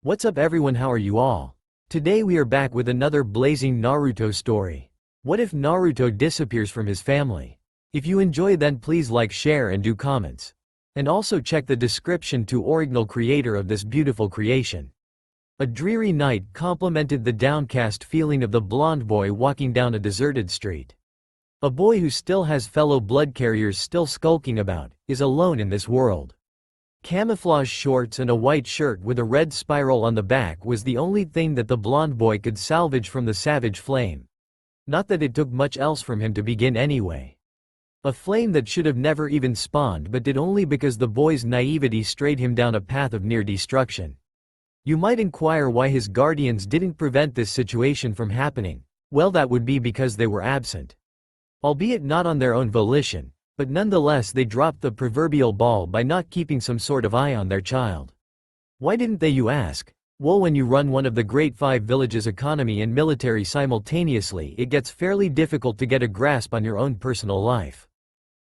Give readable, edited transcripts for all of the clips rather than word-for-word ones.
What's up everyone, how are you all? Today we are back with another blazing Naruto story. What if Naruto disappears from his family? If you enjoy, then please like, share and do comments. And also check the description to original creator of this beautiful creation. A dreary night complemented the downcast feeling of the blonde boy walking down a deserted street. A boy who still has fellow blood carriers still skulking about, is alone in this world. Camouflage shorts and a white shirt with a red spiral on the back was the only thing that the blonde boy could salvage from the savage flame. Not that it took much else from him to begin anyway. A flame that should have never even spawned but did only because the boy's naivety strayed him down a path of near destruction. You might inquire why his guardians didn't prevent this situation from happening. Well, that would be because they were absent. Albeit not on their own volition. But nonetheless they dropped the proverbial ball by not keeping some sort of eye on their child. Why didn't they, you ask? Well, when you run one of the great 5 villages economy and military simultaneously, it gets fairly difficult to get a grasp on your own personal life.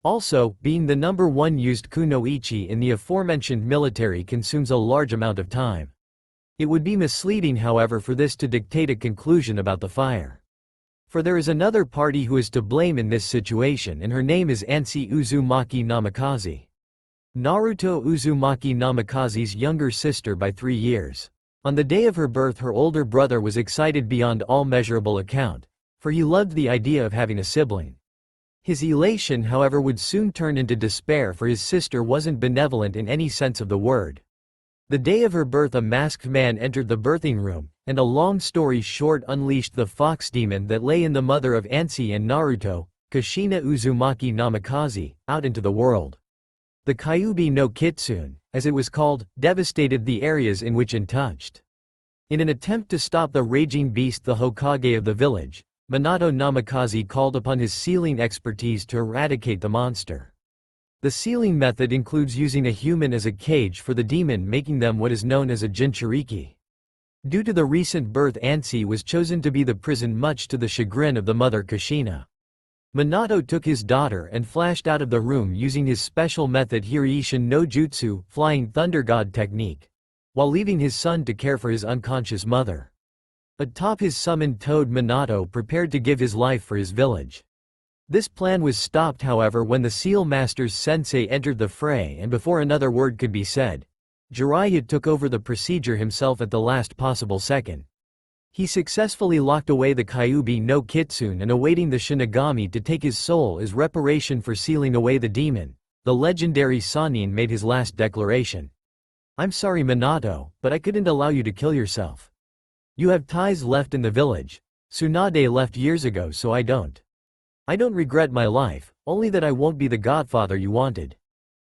Also, being the #1 used kunoichi in the aforementioned military consumes a large amount of time. It would be misleading, however, for this to dictate a conclusion about the fire. For there is another party who is to blame in this situation, and her name is Ansei Uzumaki Namikaze. Naruto Uzumaki Namikaze's younger sister by 3 years. On the day of her birth, her older brother was excited beyond all measurable account, for he loved the idea of having a sibling. His elation, however, would soon turn into despair, for his sister wasn't benevolent in any sense of the word. The day of her birth, a masked man entered the birthing room, and a long story short, unleashed the fox demon that lay in the mother of Ansei and Naruto, Kushina Uzumaki Namikaze, out into the world. The Kyuubi no Kitsune, as it was called, devastated the areas in which it touched. In an attempt to stop the raging beast, the Hokage of the village, Minato Namikaze called upon his sealing expertise to eradicate the monster. The sealing method includes using a human as a cage for the demon, making them what is known as a jinchuriki. Due to the recent birth, Ansei was chosen to be the prison, much to the chagrin of the mother Kushina. Minato took his daughter and flashed out of the room using his special method Hiraishin no Jutsu, flying thunder god technique, while leaving his son to care for his unconscious mother. Atop his summoned toad, Minato prepared to give his life for his village. This plan was stopped, however, when the Seal Master's sensei entered the fray, and before another word could be said, Jiraiya took over the procedure himself at the last possible second. He successfully locked away the Kyuubi no Kitsune, and awaiting the Shinigami to take his soul as reparation for sealing away the demon, the legendary Sannin made his last declaration. "I'm sorry, Minato, but I couldn't allow you to kill yourself. You have ties left in the village. Tsunade left years ago, so I don't regret my life, only that I won't be the godfather you wanted."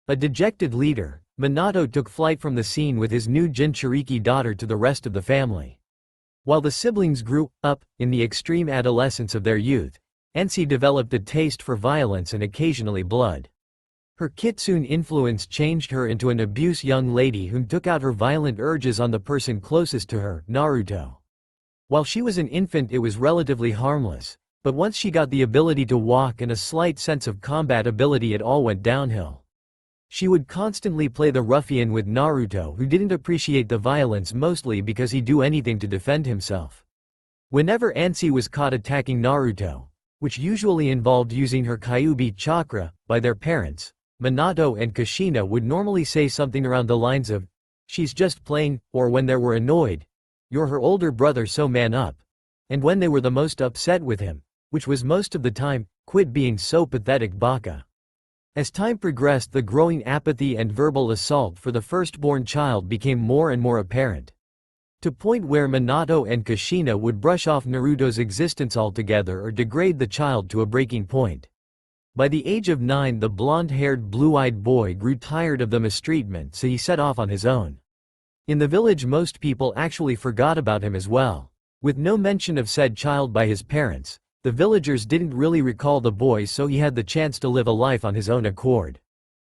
A dejected leader, Minato took flight from the scene with his new Jinchuriki daughter to the rest of the family. While the siblings grew up, in the extreme adolescence of their youth, Ansei developed a taste for violence and occasionally blood. Her kitsune influence changed her into an abuse young lady who took out her violent urges on the person closest to her, Naruto. While she was an infant, it was relatively harmless. But once she got the ability to walk and a slight sense of combat ability, it all went downhill. She would constantly play the ruffian with Naruto, who didn't appreciate the violence, mostly because he'd do anything to defend himself. Whenever Ansei was caught attacking Naruto, which usually involved using her Kyuubi chakra, by their parents, Minato and Kushina would normally say something around the lines of, "She's just playing," or when they were annoyed, "You're her older brother, so man up." And when they were the most upset with him, which was most of the time, "Quit being so pathetic, baka." As time progressed, the growing apathy and verbal assault for the firstborn child became more and more apparent. To point where Minato and Kushina would brush off Naruto's existence altogether or degrade the child to a breaking point. By the age of 9, the blonde-haired, blue-eyed boy grew tired of the mistreatment, so he set off on his own. In the village, most people actually forgot about him as well. With no mention of said child by his parents, the villagers didn't really recall the boy, so he had the chance to live a life on his own accord.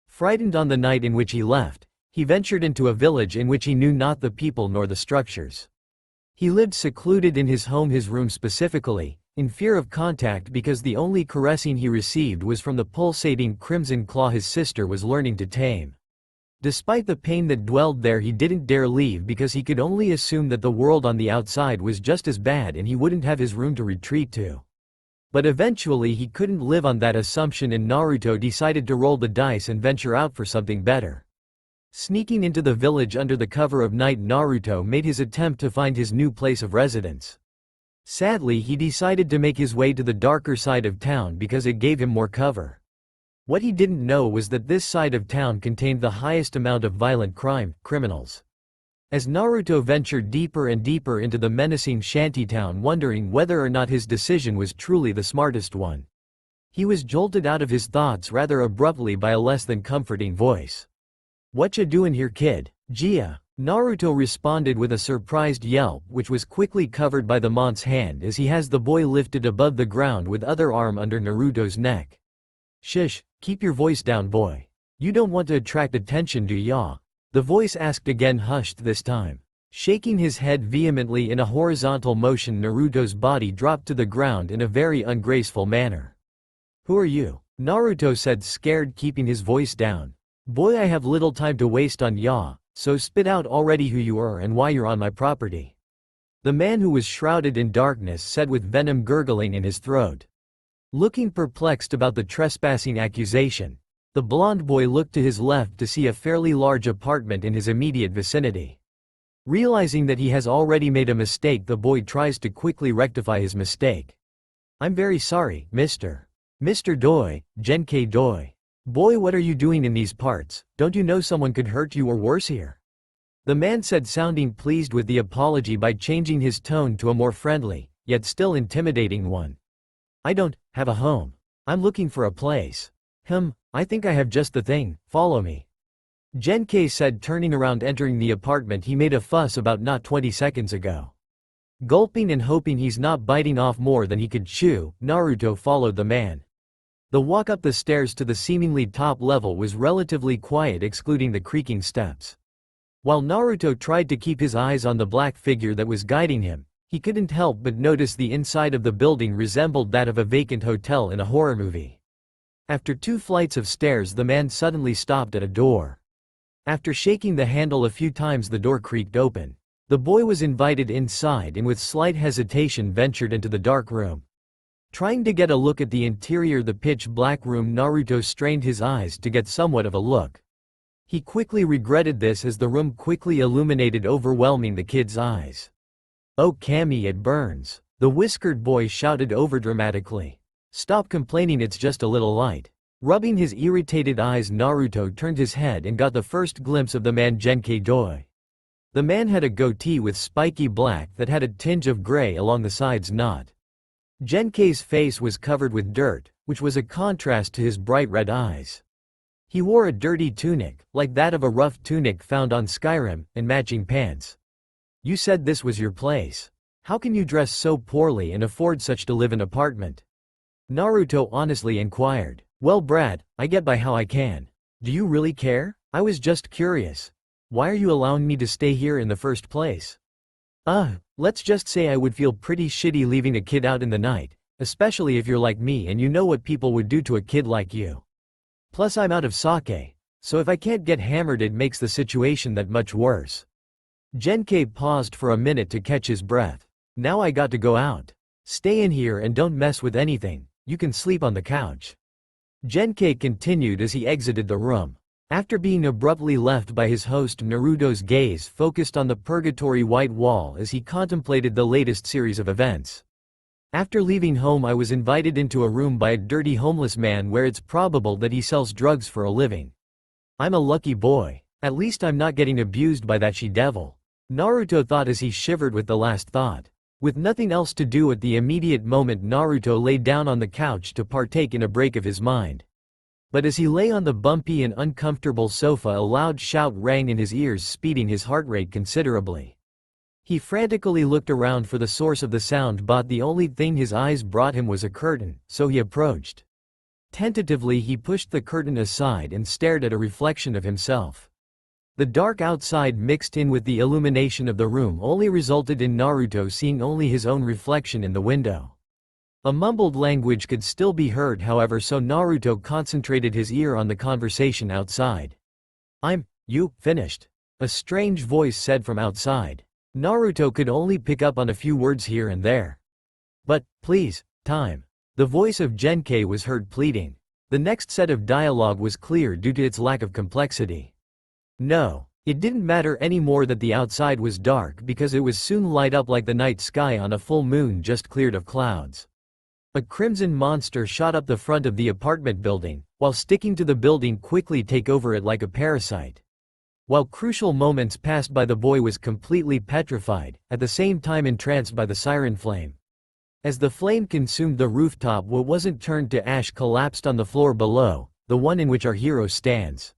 Frightened on the night in which he left, he ventured into a village in which he knew not the people nor the structures. He lived secluded in his home, his room specifically, in fear of contact because the only caressing he received was from the pulsating crimson claw his sister was learning to tame. Despite the pain that dwelled there, he didn't dare leave because he could only assume that the world on the outside was just as bad and he wouldn't have his room to retreat to. But eventually he couldn't live on that assumption and Naruto decided to roll the dice and venture out for something better. Sneaking into the village under the cover of night, Naruto made his attempt to find his new place of residence. Sadly, he decided to make his way to the darker side of town because it gave him more cover. What he didn't know was that this side of town contained the highest amount of violent criminals. As Naruto ventured deeper and deeper into the menacing shantytown, wondering whether or not his decision was truly the smartest one, he was jolted out of his thoughts rather abruptly by a less than comforting voice. "Whatcha doin' here, kid? Gia?" Naruto responded with a surprised yelp, which was quickly covered by the mont's hand as he has the boy lifted above the ground with other arm under Naruto's neck. "Shush, keep your voice down, boy. You don't want to attract attention, do ya?" The voice asked again, hushed this time. Shaking his head vehemently in a horizontal motion, Naruto's body dropped to the ground in a very ungraceful manner. "Who are you?" Naruto said, scared, keeping his voice down. "Boy, I have little time to waste on ya, so spit out already who you are and why you're on my property." The man, who was shrouded in darkness, said with venom gurgling in his throat. Looking perplexed about the trespassing accusation, the blond boy looked to his left to see a fairly large apartment in his immediate vicinity. Realizing that he has already made a mistake, the boy tries to quickly rectify his mistake. "I'm very sorry, Mr. Doi, Genkei Doi. Boy, what are you doing in these parts? Don't you know someone could hurt you or worse here?" The man said, sounding pleased with the apology by changing his tone to a more friendly, yet still intimidating one. "I don't have a home. I'm looking for a place." I think I have just the thing, follow me." Genkei said, turning around, entering the apartment he made a fuss about not 20 seconds ago. Gulping and hoping he's not biting off more than he could chew, Naruto followed the man. The walk up the stairs to the seemingly top level was relatively quiet, excluding the creaking steps. While Naruto tried to keep his eyes on the black figure that was guiding him, he couldn't help but notice the inside of the building resembled that of a vacant hotel in a horror movie. After 2 flights of stairs, the man suddenly stopped at a door. After shaking the handle a few times, the door creaked open. The boy was invited inside and with slight hesitation ventured into the dark room. Trying to get a look at the interior, the pitch-black room, Naruto strained his eyes to get somewhat of a look. He quickly regretted this as the room quickly illuminated, overwhelming the kid's eyes. "Oh Kami, it burns," the whiskered boy shouted overdramatically. "Stop complaining, it's just a little light." Rubbing his irritated eyes, Naruto turned his head and got the first glimpse of the man, Genkei Doi. The man had a goatee with spiky black that had a tinge of gray along the sides. Not. Genkei's face was covered with dirt, which was a contrast to his bright red eyes. He wore a dirty tunic, like that of a rough tunic found on Skyrim, and matching pants. "You said this was your place. How can you dress so poorly and afford such to live in apartment?" Naruto honestly inquired. "Well, Brad, I get by how I can. Do you really care? I was just curious. Why are you allowing me to stay here in the first place?" Let's just say I would feel pretty shitty leaving a kid out in the night, especially if you're like me and you know what people would do to a kid like you. Plus I'm out of sake, so if I can't get hammered it makes the situation that much worse." Genkei paused for a minute to catch his breath. "Now I got to go out. Stay in here and don't mess with anything. You can sleep on the couch." Genkei continued as he exited the room. After being abruptly left by his host, Naruto's gaze focused on the purgatory white wall as he contemplated the latest series of events. "After leaving home, I was invited into a room by a dirty homeless man where it's probable that he sells drugs for a living. I'm a lucky boy. At least I'm not getting abused by that she-devil," Naruto thought as he shivered with the last thought. With nothing else to do at the immediate moment, Naruto lay down on the couch to partake in a break of his mind. But as he lay on the bumpy and uncomfortable sofa, a loud shout rang in his ears, speeding his heart rate considerably. He frantically looked around for the source of the sound, but the only thing his eyes brought him was a curtain, so he approached. Tentatively he pushed the curtain aside and stared at a reflection of himself. The dark outside mixed in with the illumination of the room only resulted in Naruto seeing only his own reflection in the window. A mumbled language could still be heard, however, so Naruto concentrated his ear on the conversation outside. You finished? A strange voice said from outside. Naruto could only pick up on a few words here and there. But, please, time. The voice of Genkei was heard pleading. The next set of dialogue was clear due to its lack of complexity. No. It didn't matter anymore that the outside was dark because it was soon light up like the night sky on a full moon just cleared of clouds. A crimson monster shot up the front of the apartment building, while sticking to the building quickly take over it like a parasite. While crucial moments passed by, the boy was completely petrified, at the same time entranced by the siren flame. As the flame consumed the rooftop, what wasn't turned to ash collapsed on the floor below, the one in which our hero stands.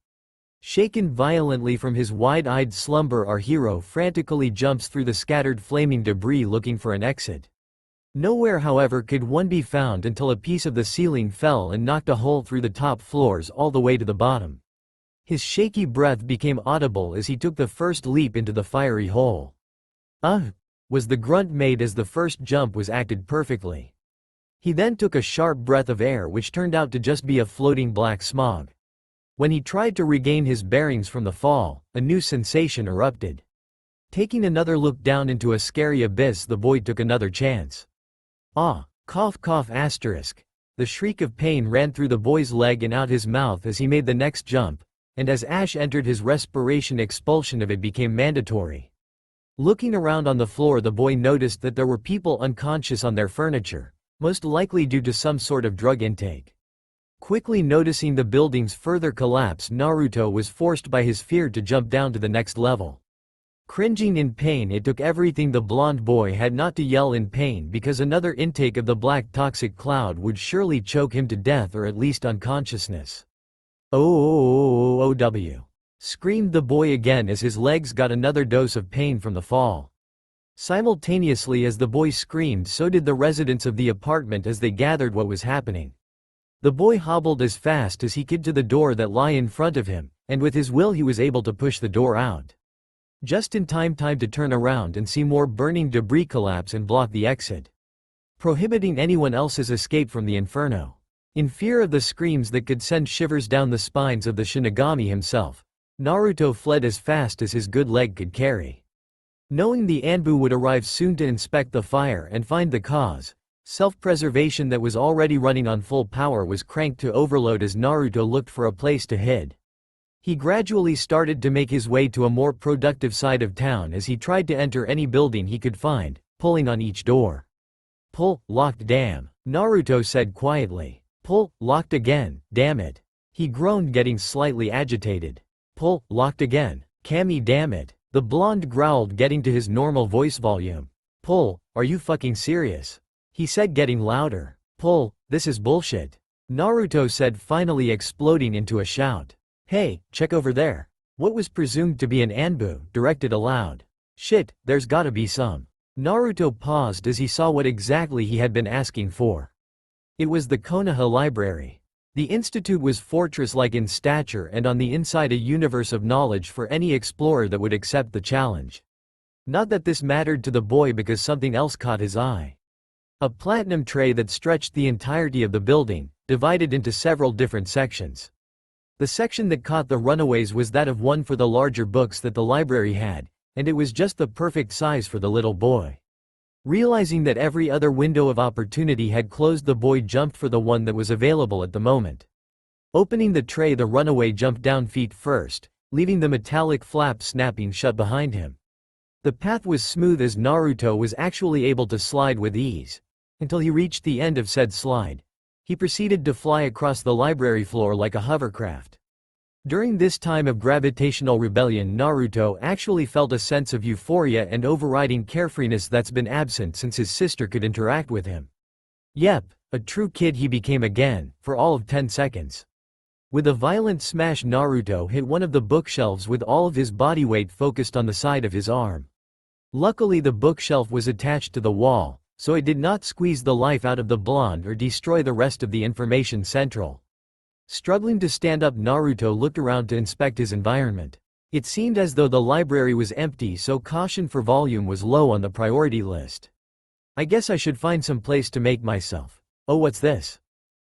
Shaken violently from his wide-eyed slumber, our hero frantically jumps through the scattered flaming debris looking for an exit. Nowhere, however, could one be found until a piece of the ceiling fell and knocked a hole through the top floors all the way to the bottom. His shaky breath became audible as he took the first leap into the fiery hole. Was the grunt made as the first jump was acted perfectly. He then took a sharp breath of air which turned out to just be a floating black smog. When he tried to regain his bearings from the fall, a new sensation erupted. Taking another look down into a scary abyss, the boy took another chance. Cough cough asterisk. The shriek of pain ran through the boy's leg and out his mouth as he made the next jump, and as ash entered his respiration, expulsion of it became mandatory. Looking around on the floor, the boy noticed that there were people unconscious on their furniture, most likely due to some sort of drug intake. Quickly noticing the building's further collapse, Naruto was forced by his fear to jump down to the next level. Cringing in pain, it took everything the blonde boy had not to yell in pain, because another intake of the black toxic cloud would surely choke him to death or at least unconsciousness. "OW!" screamed the boy again as his legs got another dose of pain from the fall. Simultaneously as the boy screamed, so did the residents of the apartment as they gathered what was happening. The boy hobbled as fast as he could to the door that lay in front of him, and with his will he was able to push the door out. Just in time to turn around and see more burning debris collapse and block the exit, prohibiting anyone else's escape from the inferno. In fear of the screams that could send shivers down the spines of the Shinigami himself, Naruto fled as fast as his good leg could carry. Knowing the Anbu would arrive soon to inspect the fire and find the cause, self-preservation that was already running on full power was cranked to overload as Naruto looked for a place to hide. He gradually started to make his way to a more productive side of town as he tried to enter any building he could find, pulling on each door. "Pull, locked, damn," Naruto said quietly. "Pull, locked again, damn it." He groaned, getting slightly agitated. "Pull, locked again, Kami, damn it," the blonde growled, getting to his normal voice volume. "Pull, are you fucking serious?" he said, getting louder. "Pull, this is bullshit," Naruto said, finally exploding into a shout. "Hey, check over there." What was presumed to be an Anbu directed aloud. "Shit, there's gotta be some." Naruto paused as he saw what exactly he had been asking for. It was the Konoha Library. The institute was fortress-like in stature and on the inside a universe of knowledge for any explorer that would accept the challenge. Not that this mattered to the boy because something else caught his eye. A platinum tray that stretched the entirety of the building, divided into several different sections. The section that caught the runaways was that of one for the larger books that the library had, and it was just the perfect size for the little boy. Realizing that every other window of opportunity had closed, the boy jumped for the one that was available at the moment. Opening the tray, the runaway jumped down feet first, leaving the metallic flap snapping shut behind him. The path was smooth as Naruto was actually able to slide with ease. Until he reached the end of said slide. He proceeded to fly across the library floor like a hovercraft. During this time of gravitational rebellion, Naruto actually felt a sense of euphoria and overriding carefreeness that's been absent since his sister could interact with him. Yep, a true kid he became again, for all of 10 seconds. With a violent smash, Naruto hit one of the bookshelves with all of his body weight focused on the side of his arm. Luckily the bookshelf was attached to the wall, so it did not squeeze the life out of the blonde or destroy the rest of the information central. Struggling to stand up, Naruto looked around to inspect his environment. It seemed as though the library was empty, so caution for volume was low on the priority list. "I guess I should find some place to make myself. Oh, what's this?"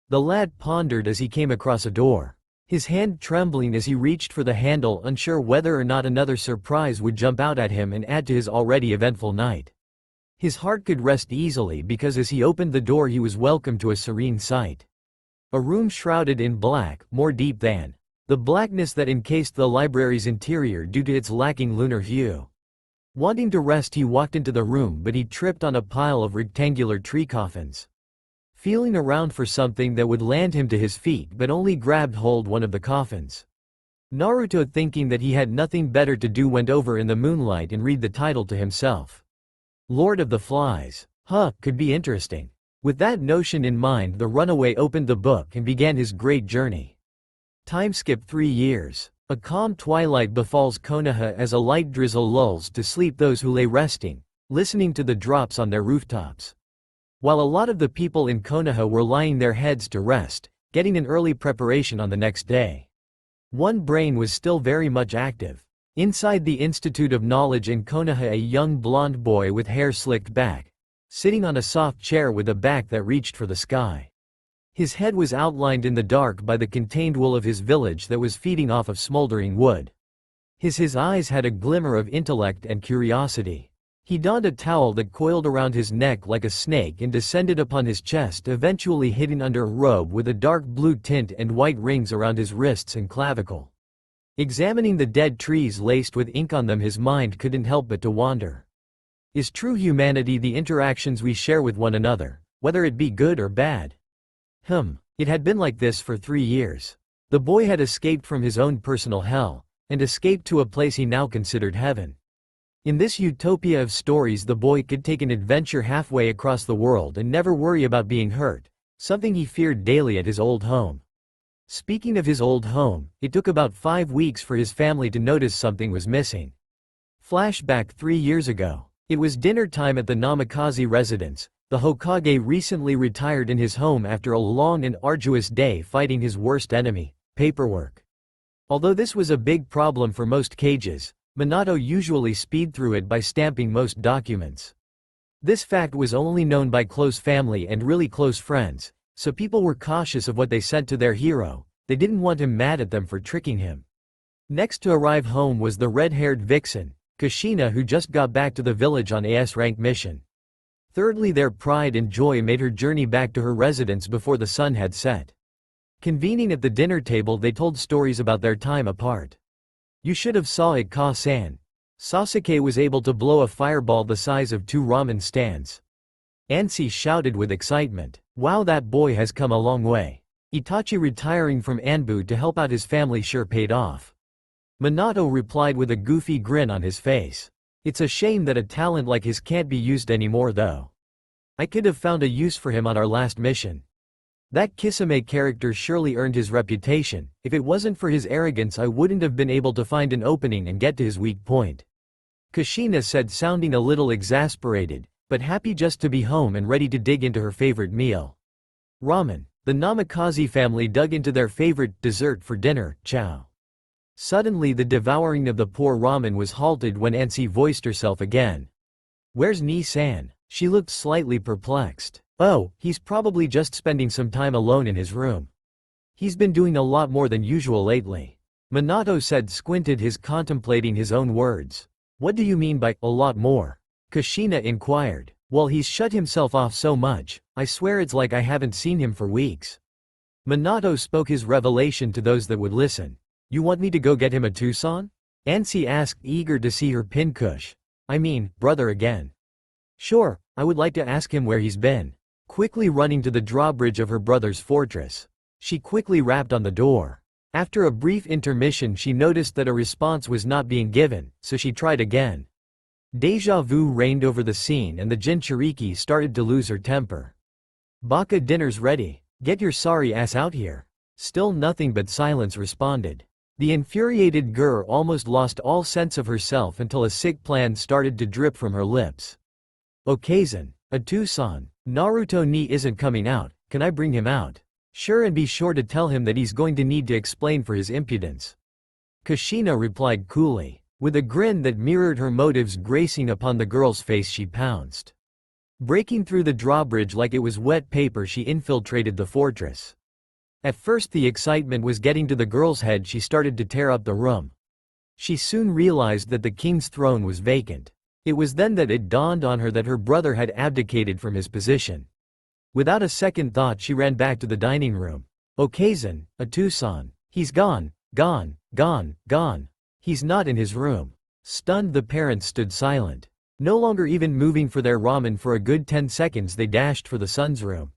The lad pondered as he came across a door. his hand trembling as he reached for the handle, unsure whether or not another surprise would jump out at him and add to his already eventful night. His heart could rest easily because as he opened the door he was welcomed to a serene sight. A room shrouded in black, more deep than the blackness that encased the library's interior due to its lacking lunar hue. Wanting to rest, he walked into the room, but he tripped on a pile of rectangular tree coffins. Feeling around for something that would land him to his feet, but only grabbed hold one of the coffins. Naruto, thinking that he had nothing better to do, went over in the moonlight and read the title to himself. Lord of the Flies. Could be interesting. With that notion in mind, the runaway opened the book and began his great journey. Time skip 3 years. A calm twilight befalls Konoha as a light drizzle lulls to sleep those who lay resting, listening to the drops on their rooftops. While a lot of the people in Konoha were lying their heads to rest, getting an early preparation on the next day. One brain was still very much active. Inside the Institute of Knowledge in Konoha, a young blonde boy with hair slicked back, sitting on a soft chair with a back that reached for the sky. His head was outlined in the dark by the contained wool of his village that was feeding off of smoldering wood. His eyes had a glimmer of intellect and curiosity. He donned a towel that coiled around his neck like a snake and descended upon his chest, eventually hidden under a robe with a dark blue tint and white rings around his wrists and clavicle. Examining the dead trees laced with ink on them, his mind couldn't help but to wander. Is true humanity the interactions we share with one another, whether it be good or bad? It had been like this for 3 years. The boy had escaped from his own personal hell, and escaped to a place he now considered heaven. In this utopia of stories, the boy could take an adventure halfway across the world and never worry about being hurt, something he feared daily at his old home. Speaking of his old home, it took about 5 weeks for his family to notice something was missing. Flashback 3 years ago. It was dinner time at the Namikaze residence. The Hokage recently retired in his home after a long and arduous day fighting his worst enemy, paperwork. Although this was a big problem for most cages, Minato usually speed through it by stamping most documents. This fact was only known by close family and really close friends, so people were cautious of what they sent to their hero. They didn't want him mad at them for tricking him. Next to arrive home was the red-haired vixen, Kushina, who just got back to the village on a S-rank mission. Thirdly, their pride and joy made her journey back to her residence before the sun had set. Convening at the dinner table, they told stories about their time apart. You should have saw it, Ka-san. Sasuke was able to blow a fireball the size of 2 ramen stands. Ansei shouted with excitement. Wow, that boy has come a long way. Itachi retiring from Anbu to help out his family sure paid off. Minato replied with a goofy grin on his face. It's a shame that a talent like his can't be used anymore though. I could have found a use for him on our last mission. That Kisame character surely earned his reputation. If it wasn't for his arrogance, I wouldn't have been able to find an opening and get to his weak point. Kushina said, sounding a little exasperated, but happy just to be home and ready to dig into her favorite meal. Ramen. The Namikaze family dug into their favorite dessert for dinner, chow. Suddenly the devouring of the poor ramen was halted when Ansei voiced herself again. Where's Nii-san? She looked slightly perplexed. Oh, he's probably just spending some time alone in his room. He's been doing a lot more than usual lately. Minato said, squinted his contemplating his own words. What do you mean by a lot more? Kushina inquired. Well, he's shut himself off so much, I swear it's like I haven't seen him for weeks. Minato spoke his revelation to those that would listen. You want me to go get him a Tucson? Ansei asked, eager to see her pinkush. I mean, brother again. Sure, I would like to ask him where he's been. Quickly running to the drawbridge of her brother's fortress, she quickly rapped on the door. After a brief intermission, she noticed that a response was not being given, so she tried again. Deja vu reigned over the scene and the Jinchuriki started to lose her temper. Baka, dinner's ready. Get your sorry ass out here. Still nothing but silence responded. The infuriated girl almost lost all sense of herself until a sick plan started to drip from her lips. Okazen, a Tucson. Naruto Nii isn't coming out, can I bring him out? Sure, and be sure to tell him that he's going to need to explain for his impudence. Kushina replied coolly. With a grin that mirrored her motives gracing upon the girl's face, she pounced. Breaking through the drawbridge like it was wet paper, she infiltrated the fortress. At first the excitement was getting to the girl's head. She started to tear up the room. She soon realized that the king's throne was vacant. It was then that it dawned on her that her brother had abdicated from his position. Without a second thought she ran back to the dining room. Okazen, a Tucson. He's gone, gone, gone, gone. He's not in his room. Stunned, the parents stood silent. No longer even moving for their ramen. For a good 10 seconds they dashed for the son's room.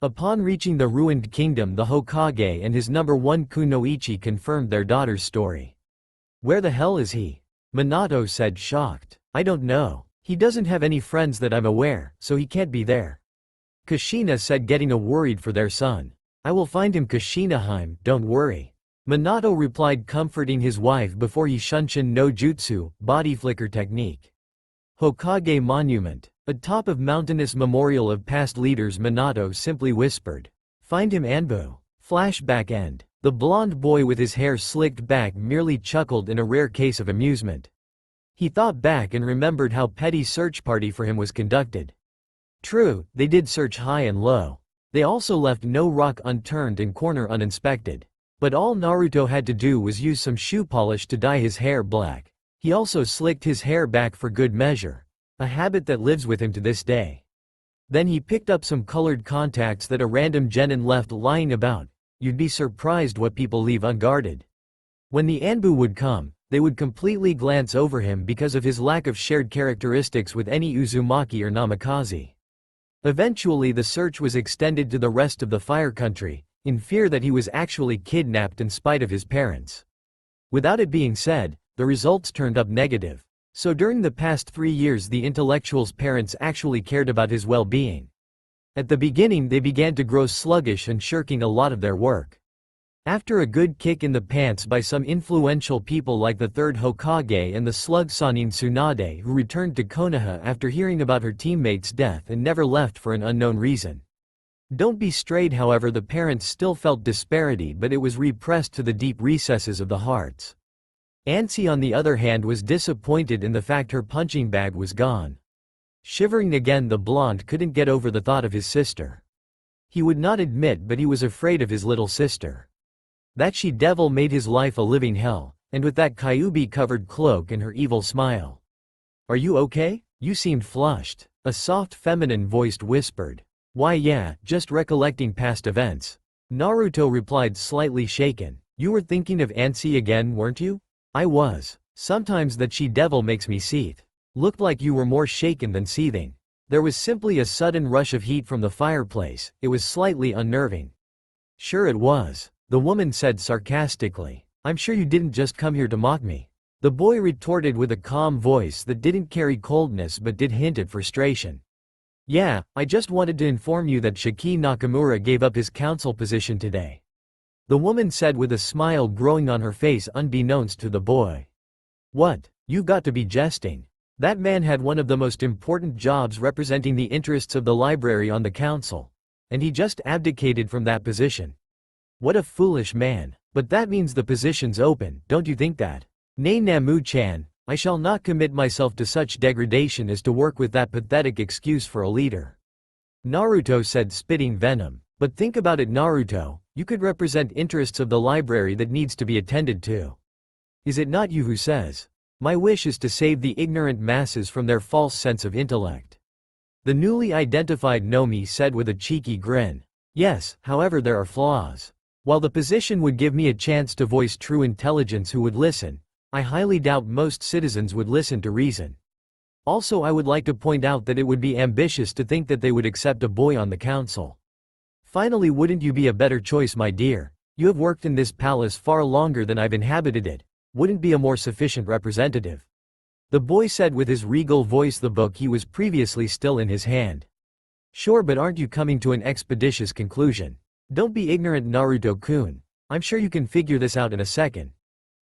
Upon reaching the ruined kingdom, the Hokage and his number one kunoichi confirmed their daughter's story. "Where the hell is he?" Minato said, shocked. "I don't know. He doesn't have any friends that I'm aware, so he can't be there." Kushina said, getting worried for their son. "I will find him, Kushina-heim, don't worry." Minato replied, comforting his wife before he Shunshin no Jutsu, body flicker technique. Hokage Monument. Atop of mountainous memorial of past leaders, Minato simply whispered, "Find him, Anbu." Flashback end. The blonde boy with his hair slicked back merely chuckled in a rare case of amusement. He thought back and remembered how petty search party for him was conducted. True, they did search high and low. They also left no rock unturned and corner uninspected. But all Naruto had to do was use some shoe polish to dye his hair black. He also slicked his hair back for good measure, a habit that lives with him to this day. Then he picked up some colored contacts that a random genin left lying about. You'd be surprised what people leave unguarded. When the Anbu would come, they would completely glance over him because of his lack of shared characteristics with any Uzumaki or Namikaze. Eventually the search was extended to the rest of the Fire Country, in fear that he was actually kidnapped in spite of his parents. Without it being said, the results turned up negative. So during the past 3 years the intellectual's parents actually cared about his well-being. At the beginning they began to grow sluggish and shirking a lot of their work. After a good kick in the pants by some influential people like the third Hokage and the slug Sanin Tsunade, who returned to Konoha after hearing about her teammate's death and never left for an unknown reason. Don't be strayed, however, the parents still felt disparity, but it was repressed to the deep recesses of the hearts. Anssi, on the other hand, was disappointed in the fact her punching bag was gone. Shivering again, the blonde couldn't get over the thought of his sister. He would not admit, but he was afraid of his little sister. That she-devil made his life a living hell, and with that Kyuubi-covered cloak and her evil smile. "Are you okay? You seemed flushed," a soft feminine voice whispered. "Why, yeah, just recollecting past events." Naruto replied, slightly shaken. "You were thinking of Anssi again, weren't you?" "I was. Sometimes that she-devil makes me seethe." "Looked like you were more shaken than seething." There was simply a sudden rush of heat from the fireplace. It was slightly unnerving. "Sure it was," the woman said sarcastically. "I'm sure you didn't just come here to mock me." The boy retorted with a calm voice that didn't carry coldness but did hint at frustration. "Yeah, I just wanted to inform you that Shiki Nakamura gave up his council position today," the woman said with a smile growing on her face unbeknownst to the boy. "What? You've got to be jesting. That man had one of the most important jobs representing the interests of the library on the council. And he just abdicated from that position. What a foolish man. But that means the position's open, don't you think that?" "Nay, Namu-chan, I shall not commit myself to such degradation as to work with that pathetic excuse for a leader," Naruto said, spitting venom. "But think about it, Naruto, you could represent interests of the library that needs to be attended to. Is it not you who says, 'My wish is to save the ignorant masses from their false sense of intellect'?" The newly identified Nomi said with a cheeky grin. "Yes, however there are flaws. While the position would give me a chance to voice true intelligence who would listen, I highly doubt most citizens would listen to reason. Also, I would like to point out that it would be ambitious to think that they would accept a boy on the council. Finally, wouldn't you be a better choice, my dear? You have worked in this palace far longer than I've inhabited it. Wouldn't be a more sufficient representative?" The boy said with his regal voice, the book he was previously still in his hand. "Sure, but aren't you coming to an expeditious conclusion? Don't be ignorant, Naruto-kun. I'm sure you can figure this out in a second."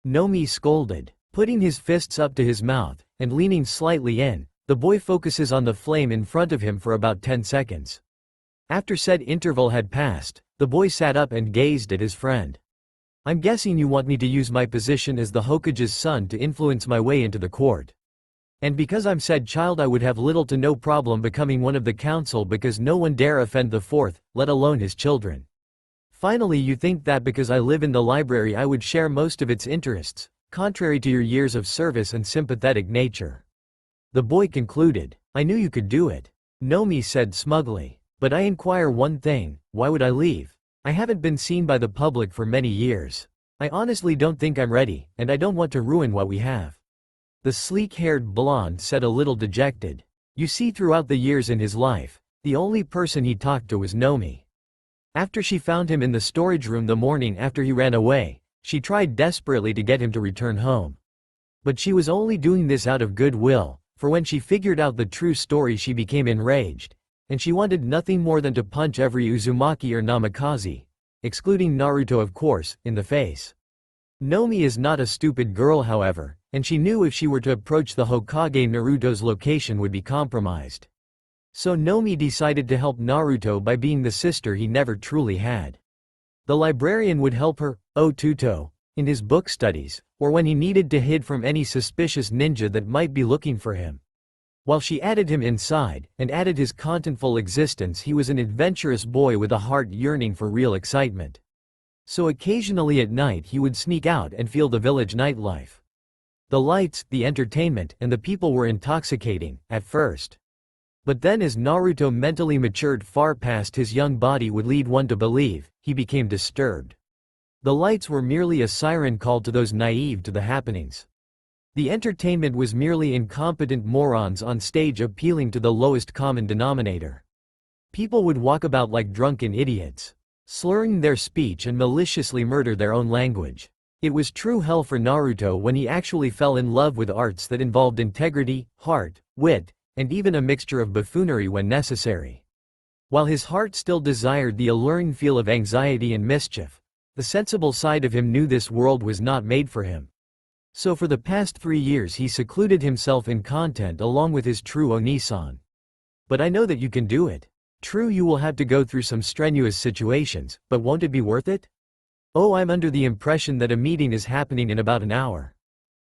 Nomi scolded. Putting his fists up to his mouth, and leaning slightly in, the boy focuses on the flame in front of him for about 10 seconds. After said interval had passed, the boy sat up and gazed at his friend. "I'm guessing you want me to use my position as the Hokage's son to influence my way into the court. And because I'm said child, I would have little to no problem becoming one of the council, because no one dare offend the fourth, let alone his children." Finally, you think that because I live in the library I would share most of its interests, contrary to your years of service and sympathetic nature. The boy concluded. I knew you could do it. Nomi said smugly. But I inquire one thing, why would I leave? I haven't been seen by the public for many years. I honestly don't think I'm ready, and I don't want to ruin what we have. The sleek-haired blonde said a little dejected. You see, throughout the years in his life, the only person he talked to was Nomi. After she found him in the storage room the morning after he ran away, she tried desperately to get him to return home. But she was only doing this out of goodwill, for when she figured out the true story she became enraged, and she wanted nothing more than to punch every Uzumaki or Namikaze, excluding Naruto of course, in the face. Nomi is not a stupid girl however, and she knew if she were to approach the Hokage Naruto's location would be compromised. So Nomi decided to help Naruto by being the sister he never truly had. The librarian would help her, Otuto, in his book studies, or when he needed to hide from any suspicious ninja that might be looking for him. While she added him inside, and added his contentful existence, he was an adventurous boy with a heart yearning for real excitement. So occasionally at night he would sneak out and feel the village nightlife. The lights, the entertainment, and the people were intoxicating, at first. But then as Naruto mentally matured far past his young body would lead one to believe, he became disturbed. The lights were merely a siren call to those naive to the happenings. The entertainment was merely incompetent morons on stage appealing to the lowest common denominator. People would walk about like drunken idiots, slurring their speech and maliciously murder their own language. It was true hell for Naruto when he actually fell in love with arts that involved integrity, heart, wit, and even a mixture of buffoonery when necessary. While his heart still desired the alluring feel of anxiety and mischief, the sensible side of him knew this world was not made for him. So for the past 3 years he secluded himself in content along with his true Onisan. But I know that you can do it. True, you will have to go through some strenuous situations, but won't it be worth it? Oh, I'm under the impression that a meeting is happening in about an hour.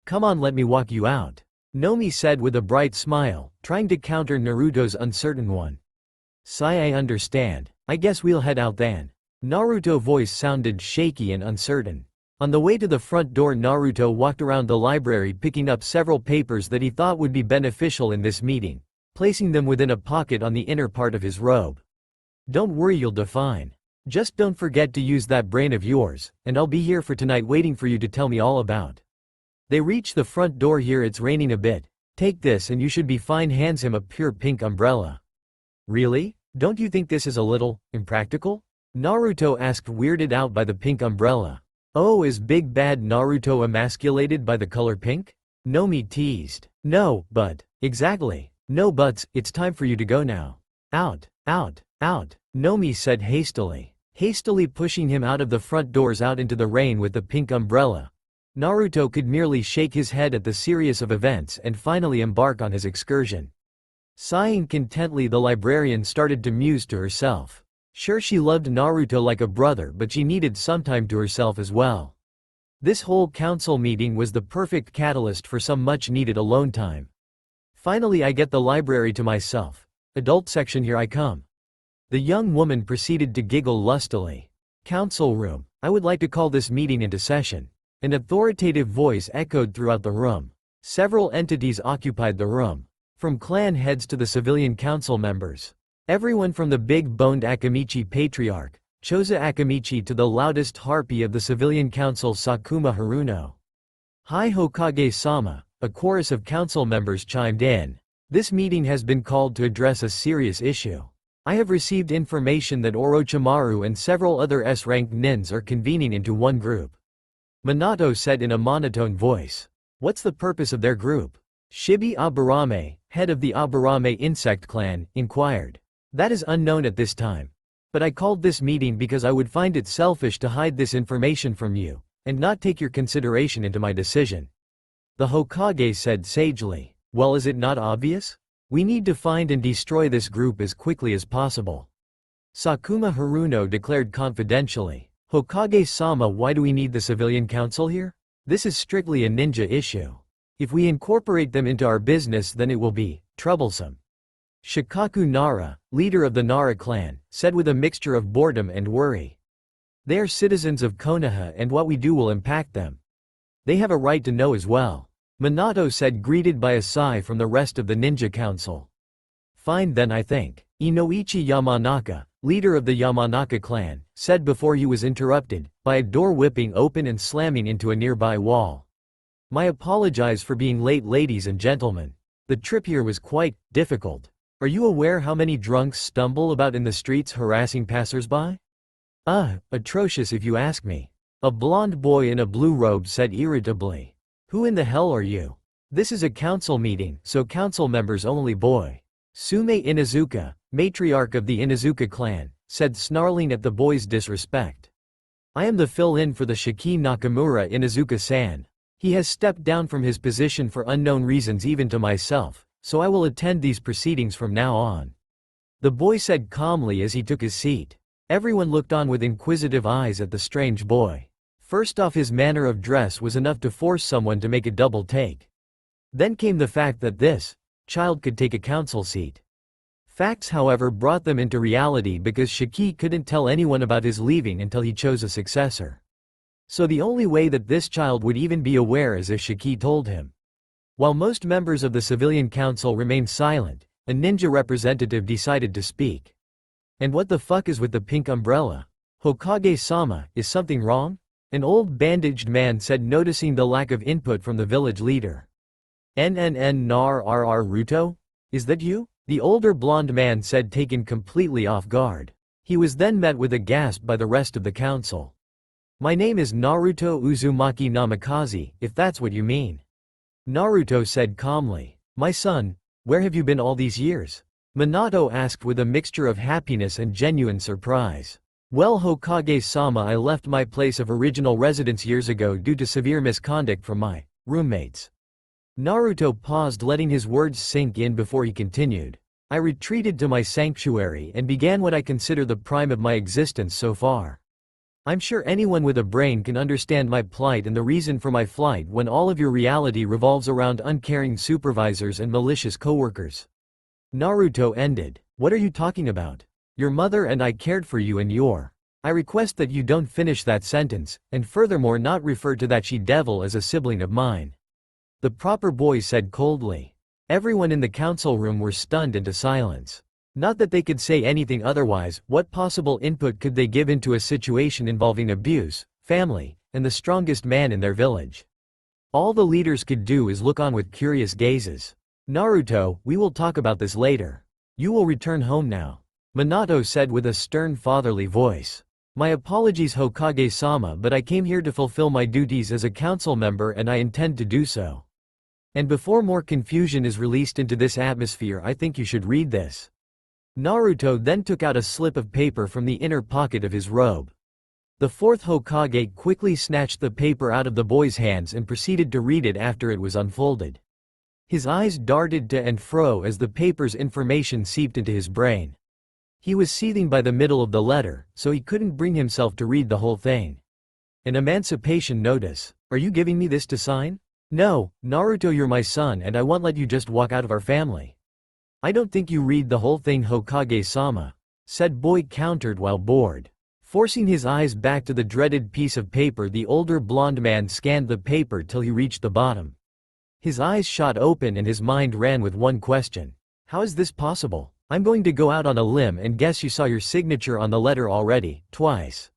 Come on, let me walk you out. Nomi said with a bright smile, trying to counter Naruto's uncertain one. Sai, I understand. I guess we'll head out then. Naruto's voice sounded shaky and uncertain. On the way to the front door, Naruto walked around the library picking up several papers that he thought would be beneficial in this meeting, placing them within a pocket on the inner part of his robe. Don't worry, you'll do fine. Just don't forget to use that brain of yours, and I'll be here for tonight waiting for you to tell me all about. They reach the front door. Here it's raining a bit. Take this and you should be fine. Hands him a pure pink umbrella. Really? Don't you think this is a little impractical? Naruto asked, weirded out by the pink umbrella. Oh, is Big Bad Naruto emasculated by the color pink? Nomi teased. No, but. Exactly. No buts, it's time for you to go now. Out, out, out, Nomi said hastily pushing him out of the front doors out into the rain with the pink umbrella. Naruto could merely shake his head at the series of events and finally embark on his excursion. Sighing contentedly, the librarian started to muse to herself. Sure, she loved Naruto like a brother, but she needed some time to herself as well. This whole council meeting was the perfect catalyst for some much-needed alone time. Finally, I get the library to myself. Adult section, here I come. The young woman proceeded to giggle lustily. Council room. I would like to call this meeting into session. An authoritative voice echoed throughout the room. Several entities occupied the room, from clan heads to the civilian council members. Everyone from the big-boned Akamichi patriarch, Choza Akamichi, to the loudest harpy of the civilian council, Sakuma Haruno. Hi Hokage-sama, a chorus of council members chimed in. This meeting has been called to address a serious issue. I have received information that Orochimaru and several other S-ranked nins are convening into one group. Minato said in a monotone voice. What's the purpose of their group? Shibi Aburame, head of the Aburame insect clan, inquired. That is unknown at this time. But I called this meeting because I would find it selfish to hide this information from you, and not take your consideration into my decision. The Hokage said sagely. Well, is it not obvious? We need to find and destroy this group as quickly as possible. Sakuma Haruno declared confidentially. Hokage-sama, why do we need the civilian council here? This is strictly a ninja issue. If we incorporate them into our business, then it will be troublesome. Shikaku Nara, leader of the Nara clan, said with a mixture of boredom and worry. They are citizens of Konoha and what we do will impact them. They have a right to know as well. Minato said, greeted by a sigh from the rest of the ninja council. Fine then, I think. Inoichi Yamanaka, leader of the Yamanaka clan, said before he was interrupted by a door whipping open and slamming into a nearby wall. My apologize for being late, ladies and gentlemen. The trip here was quite difficult. Are you aware how many drunks stumble about in the streets harassing passersby? Atrocious if you ask me. A blonde boy in a blue robe said irritably. Who in the hell are you? This is a council meeting, so council members only, boy. Sume Inuzuka, matriarch of the Inuzuka clan, said, snarling at the boy's disrespect. I am the fill-in for the Shiki Nakamura Inuzuka-san. He has stepped down from his position for unknown reasons even to myself, so I will attend these proceedings from now on. The boy said calmly as he took his seat. Everyone looked on with inquisitive eyes at the strange boy. First off, his manner of dress was enough to force someone to make a double take. Then came the fact that this child could take a council seat. Facts, however, brought them into reality because Shiki couldn't tell anyone about his leaving until he chose a successor. So the only way that this child would even be aware is if Shiki told him. While most members of the civilian council remained silent, a ninja representative decided to speak. And what the fuck is with the pink umbrella? Hokage-sama, is something wrong? An old bandaged man said, noticing the lack of input from the village leader. Naruto? Is that you? The older blonde man said, taken completely off guard. He was then met with a gasp by the rest of the council. My name is Naruto Uzumaki Namikaze, if that's what you mean. Naruto said calmly. My son, where have you been all these years? Minato asked with a mixture of happiness and genuine surprise. Well, Hokage-sama, I left my place of original residence years ago due to severe misconduct from my roommates. Naruto paused, letting his words sink in before he continued. I retreated to my sanctuary and began what I consider the prime of my existence so far. I'm sure anyone with a brain can understand my plight and the reason for my flight when all of your reality revolves around uncaring supervisors and malicious coworkers. Naruto ended. What are you talking about? Your mother and I cared for you and your. I request that you don't finish that sentence, and furthermore not refer to that she-devil as a sibling of mine. The proper boy said coldly. Everyone in the council room were stunned into silence. Not that they could say anything otherwise. What possible input could they give into a situation involving abuse, family, and the strongest man in their village? All the leaders could do is look on with curious gazes. Naruto, we will talk about this later. You will return home now. Minato said with a stern fatherly voice. My apologies, Hokage-sama, but I came here to fulfill my duties as a council member and I intend to do so. And before more confusion is released into this atmosphere, I think you should read this. Naruto then took out a slip of paper from the inner pocket of his robe. The fourth Hokage quickly snatched the paper out of the boy's hands and proceeded to read it after it was unfolded. His eyes darted to and fro as the paper's information seeped into his brain. He was seething by the middle of the letter, so he couldn't bring himself to read the whole thing. An emancipation notice. Are you giving me this to sign? No, Naruto, you're my son and I won't let you just walk out of our family. I don't think you read the whole thing, Hokage-sama, said boy countered while bored. Forcing his eyes back to the dreaded piece of paper, the older blonde man scanned the paper till he reached the bottom. His eyes shot open and his mind ran with one question. How is this possible? I'm going to go out on a limb and guess you saw your signature on the letter already, twice.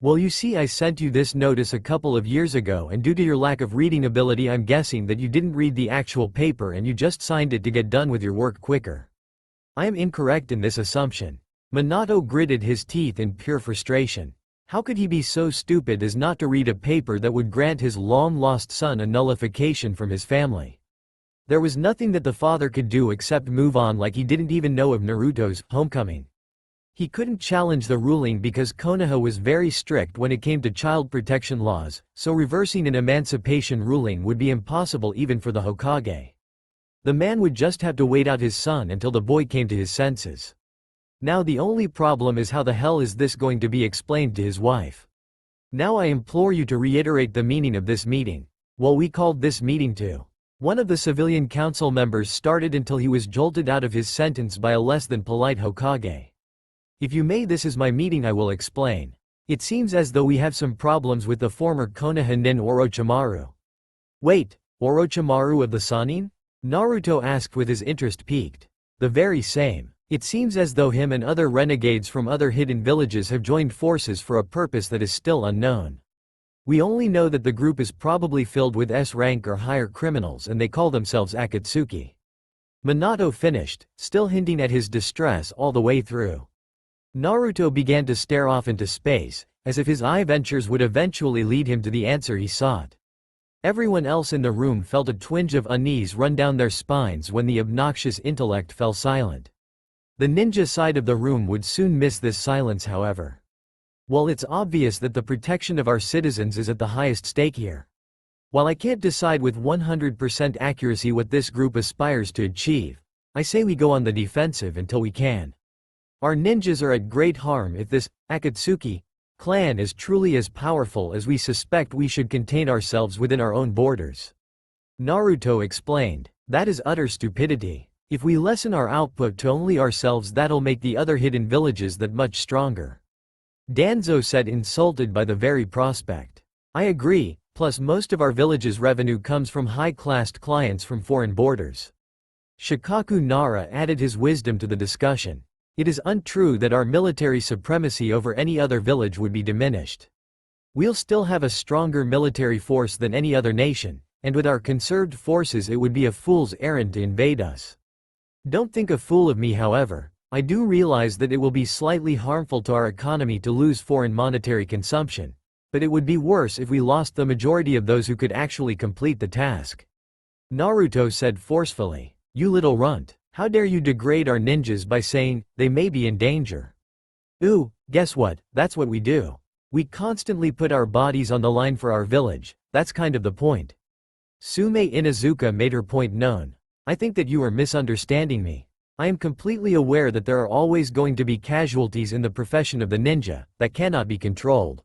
Well, you see, I sent you this notice a couple of years ago and due to your lack of reading ability I'm guessing that you didn't read the actual paper and you just signed it to get done with your work quicker. I am incorrect in this assumption. Minato gritted his teeth in pure frustration. How could he be so stupid as not to read a paper that would grant his long-lost son a nullification from his family? There was nothing that the father could do except move on like he didn't even know of Naruto's homecoming. He couldn't challenge the ruling because Konoha was very strict when it came to child protection laws, so reversing an emancipation ruling would be impossible even for the Hokage. The man would just have to wait out his son until the boy came to his senses. Now the only problem is how the hell is this going to be explained to his wife? Now I implore you to reiterate the meaning of this meeting. Well, we called this meeting to. One of the civilian council members started until he was jolted out of his sentence by a less than polite Hokage. If you may, this is my meeting, I will explain. It seems as though we have some problems with the former Konoha nin Orochimaru. Wait, Orochimaru of the Sannin? Naruto asked with his interest piqued. The very same. It seems as though him and other renegades from other hidden villages have joined forces for a purpose that is still unknown. We only know that the group is probably filled with S-rank or higher criminals and they call themselves Akatsuki. Minato finished, still hinting at his distress all the way through. Naruto began to stare off into space, as if his eye ventures would eventually lead him to the answer he sought. Everyone else in the room felt a twinge of unease run down their spines when the obnoxious intellect fell silent. The ninja side of the room would soon miss this silence, however. Well, it's obvious that the protection of our citizens is at the highest stake here. While I can't decide with 100% accuracy what this group aspires to achieve, I say we go on the defensive until we can. Our ninjas are at great harm. If this Akatsuki clan is truly as powerful as we suspect, we should contain ourselves within our own borders. Naruto explained. That is utter stupidity. If we lessen our output to only ourselves, that'll make the other hidden villages that much stronger. Danzo said, insulted by the very prospect. I agree, plus most of our village's revenue comes from high-classed clients from foreign borders. Shikaku Nara added his wisdom to the discussion. It is untrue that our military supremacy over any other village would be diminished. We'll still have a stronger military force than any other nation, and with our conserved forces it would be a fool's errand to invade us. Don't think a fool of me, however. I do realize that it will be slightly harmful to our economy to lose foreign monetary consumption, but it would be worse if we lost the majority of those who could actually complete the task. Naruto said forcefully. You little runt, how dare you degrade our ninjas by saying they may be in danger? Ooh, guess what, that's what we do. We constantly put our bodies on the line for our village, that's kind of the point. Sume Inuzuka made her point known. I think that you are misunderstanding me. I am completely aware that there are always going to be casualties in the profession of the ninja that cannot be controlled.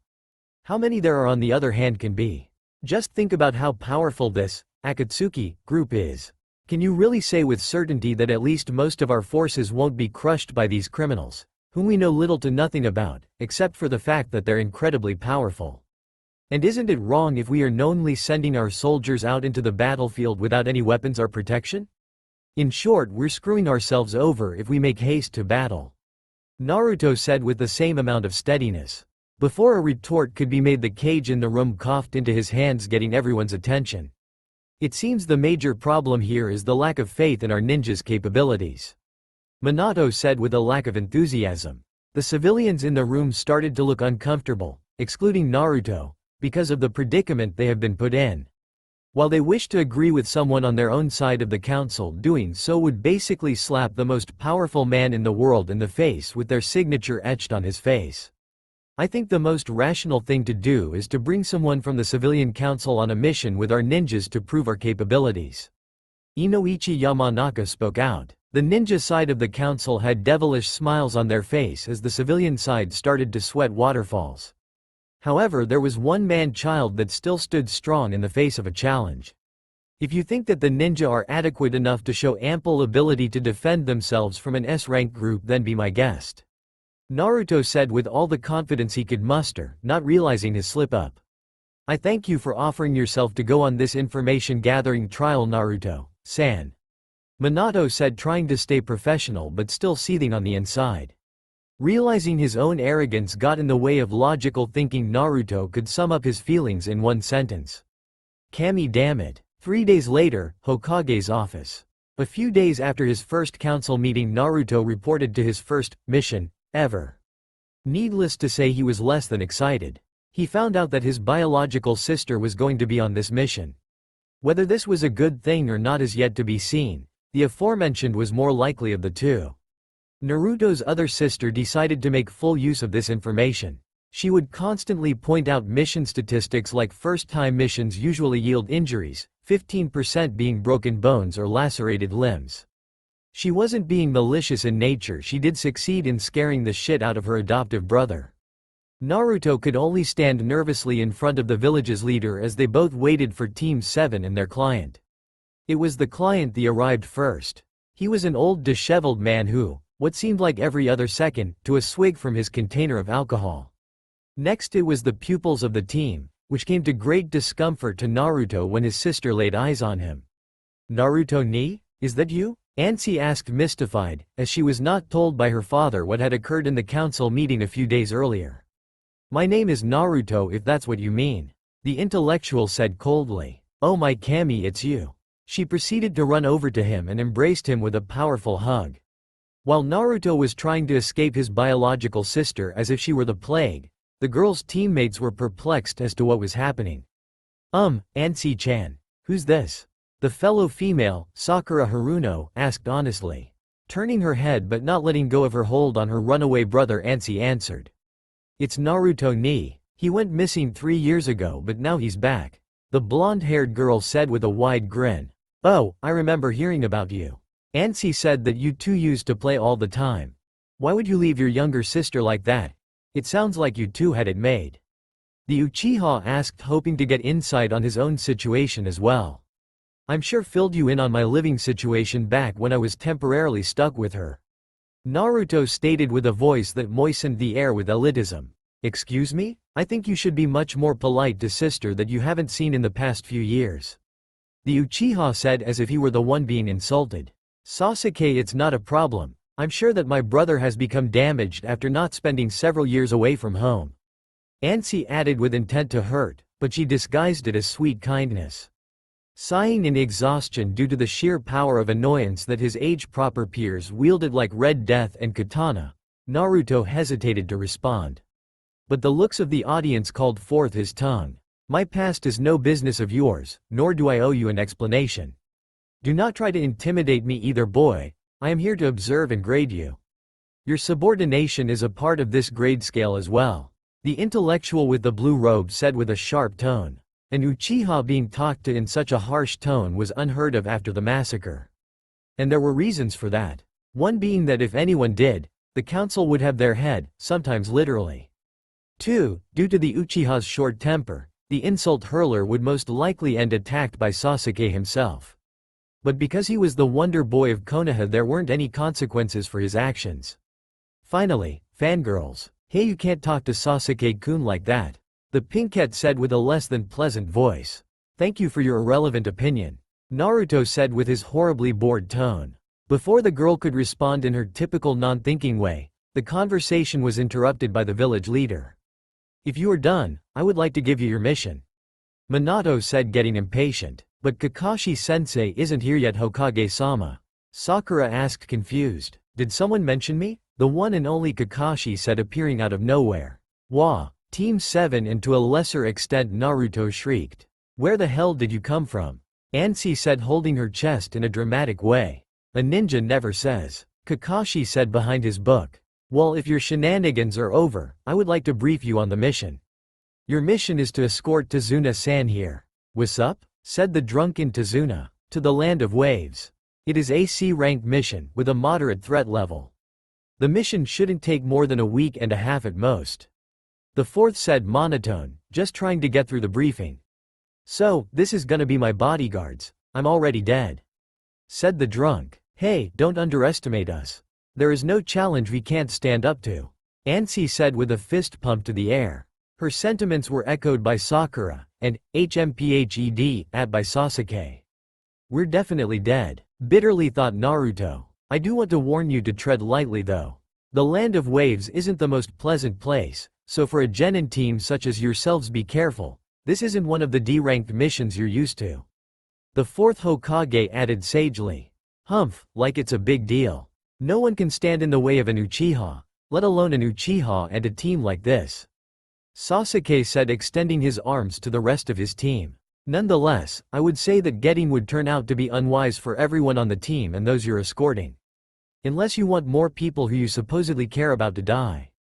How many there are on the other hand can be. Just think about how powerful this Akatsuki group is. Can you really say with certainty that at least most of our forces won't be crushed by these criminals, whom we know little to nothing about, except for the fact that they're incredibly powerful? And isn't it wrong if we are knowingly sending our soldiers out into the battlefield without any weapons or protection? In short, we're screwing ourselves over if we make haste to battle. Naruto said with the same amount of steadiness. Before a retort could be made, the cage in the room coughed into his hands, getting everyone's attention. It seems the major problem here is the lack of faith in our ninjas' capabilities. Minato said with a lack of enthusiasm. The civilians in the room started to look uncomfortable, excluding Naruto, because of the predicament they have been put in. While they wish to agree with someone on their own side of the council, doing so would basically slap the most powerful man in the world in the face with their signature etched on his face. I think the most rational thing to do is to bring someone from the civilian council on a mission with our ninjas to prove our capabilities. Inoichi Yamanaka spoke out. The ninja side of the council had devilish smiles on their face as the civilian side started to sweat waterfalls. However, there was one man-child that still stood strong in the face of a challenge. If you think that the ninja are adequate enough to show ample ability to defend themselves from an S-rank group, then be my guest. Naruto said with all the confidence he could muster, not realizing his slip-up. I thank you for offering yourself to go on this information-gathering trial, Naruto-san. Minato said, trying to stay professional but still seething on the inside. Realizing his own arrogance got in the way of logical thinking, Naruto could sum up his feelings in one sentence. Kami, damn it. 3 days later, Hokage's office. A few days after his first council meeting, Naruto reported to his first mission ever. Needless to say, he was less than excited. He found out that his biological sister was going to be on this mission. Whether this was a good thing or not is yet to be seen. The aforementioned was more likely of the two. Naruto's other sister decided to make full use of this information. She would constantly point out mission statistics like first-time missions usually yield injuries, 15% being broken bones or lacerated limbs. She wasn't being malicious in nature, she did succeed in scaring the shit out of her adoptive brother. Naruto could only stand nervously in front of the village's leader as they both waited for Team 7 and their client. It was the client that arrived first. He was an old disheveled man who, what seemed like every other second, to a swig from his container of alcohol. Next it was the pupils of the team, which came to great discomfort to Naruto when his sister laid eyes on him. "Naruto ni? Is that you?" Anssi asked mystified, as she was not told by her father what had occurred in the council meeting a few days earlier. "My name is Naruto if that's what you mean," the intellectual said coldly. "Oh my Kami, it's you." She proceeded to run over to him and embraced him with a powerful hug. While Naruto was trying to escape his biological sister as if she were the plague, the girl's teammates were perplexed as to what was happening. Anssi-chan. Who's this?" The fellow female, Sakura Haruno, asked honestly. Turning her head but not letting go of her hold on her runaway brother, Anssi answered. "It's Naruto ni. He went missing 3 years ago but now he's back," the blonde-haired girl said with a wide grin. "Oh, I remember hearing about you. Anssi said that you two used to play all the time. Why would you leave your younger sister like that? It sounds like you two had it made." The Uchiha asked, hoping to get insight on his own situation as well. "I'm sure filled you in on my living situation back when I was temporarily stuck with her," Naruto stated with a voice that moistened the air with elitism. "Excuse me? I think you should be much more polite to sister that you haven't seen in the past few years," the Uchiha said as if he were the one being insulted. "Sasuke, it's not a problem. I'm sure that my brother has become damaged after not spending several years away from home," Anssi added with intent to hurt, but she disguised it as sweet kindness. Sighing in exhaustion due to the sheer power of annoyance that his age-proper peers wielded like Red Death and Katana, Naruto hesitated to respond. But the looks of the audience called forth his tongue. "My past is no business of yours, nor do I owe you an explanation. Do not try to intimidate me either, boy. I am here to observe and grade you. Your subordination is a part of this grade scale as well," the intellectual with the blue robe said with a sharp tone. An Uchiha being talked to in such a harsh tone was unheard of after the massacre. And there were reasons for that. One being that if anyone did, the council would have their head, sometimes literally. 2. Due to the Uchiha's short temper, the insult hurler would most likely end attacked by Sasuke himself. But because he was the wonder boy of Konoha, there weren't any consequences for his actions. Finally, fangirls. "Hey, you can't talk to Sasuke-kun like that," the pinkette said with a less than pleasant voice. "Thank you for your irrelevant opinion," Naruto said with his horribly bored tone. Before the girl could respond in her typical non-thinking way, the conversation was interrupted by the village leader. "If you are done, I would like to give you your mission," Minato said, getting impatient. "But Kakashi-sensei isn't here yet, Hokage-sama," Sakura asked confused. "Did someone mention me?" the one and only Kakashi said, appearing out of nowhere. "Wah! Team 7 and to a lesser extent Naruto shrieked. "Where the hell did you come from?" Anssi said, holding her chest in a dramatic way. "A ninja never says," Kakashi said behind his book. "Well, if your shenanigans are over, I would like to brief you on the mission. Your mission is to escort Tazuna-san here." "What's up?" said the drunken Tazuna. "To the Land of Waves. It is a C-ranked mission, with a moderate threat level. The mission shouldn't take more than a week and a half at most." The fourth said monotone, just trying to get through the briefing. "So, this is gonna be my bodyguards. I'm already dead," said the drunk. "Hey, don't underestimate us. There is no challenge we can't stand up to," Anssi said with a fist pump to the air. Her sentiments were echoed by Sakura, and, HMPHED, at by Sasuke. "We're definitely dead," bitterly thought Naruto. "I do want to warn you to tread lightly though. The Land of Waves isn't the most pleasant place, so for a genin team such as yourselves, be careful. This isn't one of the D-ranked missions you're used to," the fourth Hokage added sagely. "Humph, like it's a big deal. No one can stand in the way of an Uchiha, let alone an Uchiha and a team like this," Sasuke said, extending his arms to the rest of his team. "Nonetheless, I would say that getting would turn out to be unwise for everyone on the team and those you're escorting. Unless you want more people who you supposedly care about to die,"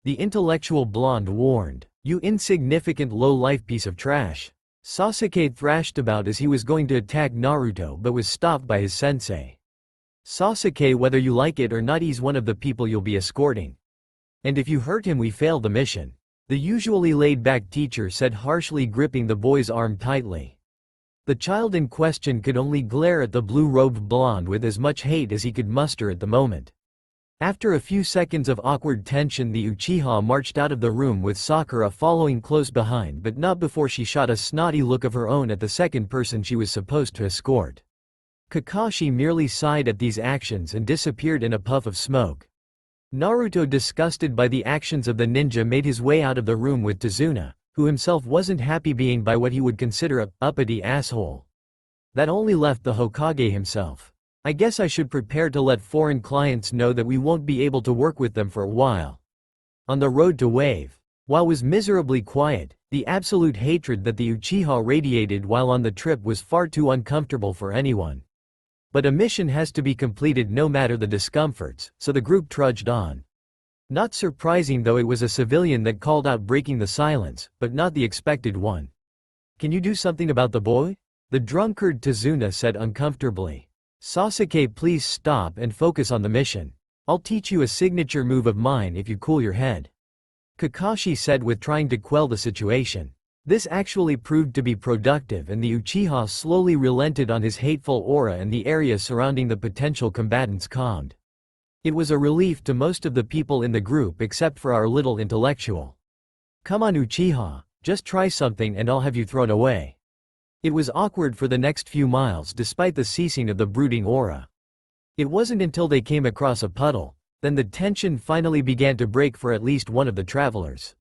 the intellectual blonde warned. "You insignificant low-life piece of trash," Sasuke thrashed about as he was going to attack Naruto but was stopped by his sensei. "Sasuke, whether you like it or not, he's one of the people you'll be escorting. And if you hurt him, we fail the mission," the usually laid-back teacher said, harshly gripping the boy's arm tightly. The child in question could only glare at the blue-robed blonde with as much hate as he could muster at the moment. After a few seconds of awkward tension, the Uchiha marched out of the room with Sakura following close behind, but not before she shot a snotty look of her own at the second person she was supposed to escort. Kakashi merely sighed at these actions and disappeared in a puff of smoke. Naruto, disgusted by the actions of the ninja, made his way out of the room with Tazuna, who himself wasn't happy being by what he would consider a uppity asshole. That only left the Hokage himself. I guess I should prepare to let foreign clients know that we won't be able to work with them for a while. On the road to Wave, while was miserably quiet, the absolute hatred that the Uchiha radiated while on the trip was far too uncomfortable for anyone. But a mission has to be completed no matter the discomforts, so the group trudged on. Not surprising though, it was a civilian that called out, breaking the silence, but not the expected one. "Can you do something about the boy?" the drunkard Tazuna said uncomfortably. "Sasuke, please stop and focus on the mission. I'll teach you a signature move of mine if you cool your head," Kakashi said, with trying to quell the situation. This actually proved to be productive, and the Uchiha slowly relented on his hateful aura, and the area surrounding the potential combatants calmed. It was a relief to most of the people in the group except for our little intellectual. "Come on Uchiha, just try something and I'll have you thrown away." It was awkward for the next few miles despite the ceasing of the brooding aura. It wasn't until they came across a puddle, then the tension finally began to break for at least one of the travelers.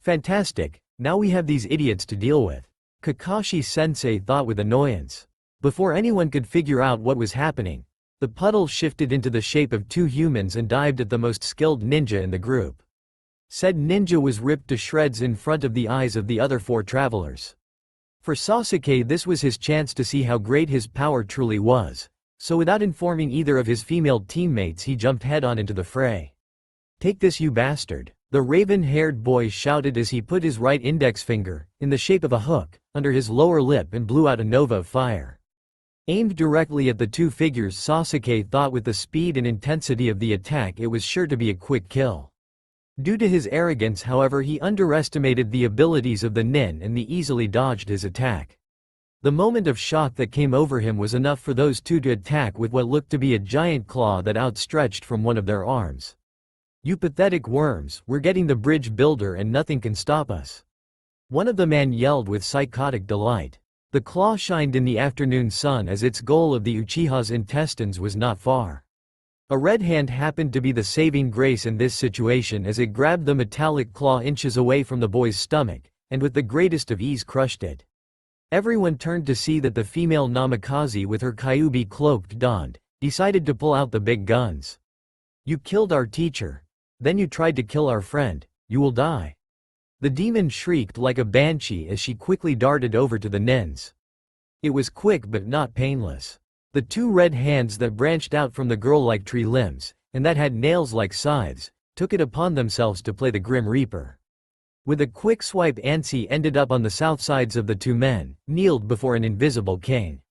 "Fantastic, now we have these idiots to deal with," Kakashi-sensei thought with annoyance. Before anyone could figure out what was happening, the puddle shifted into the shape of two humans and dived at the most skilled ninja in the group. Said ninja was ripped to shreds in front of the eyes of the other four travelers. For Sasuke, this was his chance to see how great his power truly was, so without informing either of his female teammates, he jumped head-on into the fray. "Take this, you bastard," the raven-haired boy shouted as he put his right index finger, in the shape of a hook, under his lower lip and blew out a nova of fire. Aimed directly at the two figures, Sasuke thought with the speed and intensity of the attack it was sure to be a quick kill. Due to his arrogance, however, he underestimated the abilities of the nin and easily dodged his attack. The moment of shock that came over him was enough for those two to attack with what looked to be a giant claw that outstretched from one of their arms. "You pathetic worms, we're getting the bridge builder and nothing can stop us," one of the men yelled with psychotic delight. The claw shined in the afternoon sun as its goal of the Uchiha's intestines was not far. A red hand happened to be the saving grace in this situation, as it grabbed the metallic claw inches away from the boy's stomach, and with the greatest of ease crushed it. Everyone turned to see that the female Namikaze, with her Kyuubi cloak donned, decided to pull out the big guns. "You killed our teacher. Then you tried to kill our friend. You will die." The demon shrieked like a banshee as she quickly darted over to the nins. It was quick but not painless. The two red hands that branched out from the girl like tree limbs, and that had nails like scythes, took it upon themselves to play the Grim Reaper. With a quick swipe, Anssi ended up on the south sides of the two men, kneeled before an invisible king.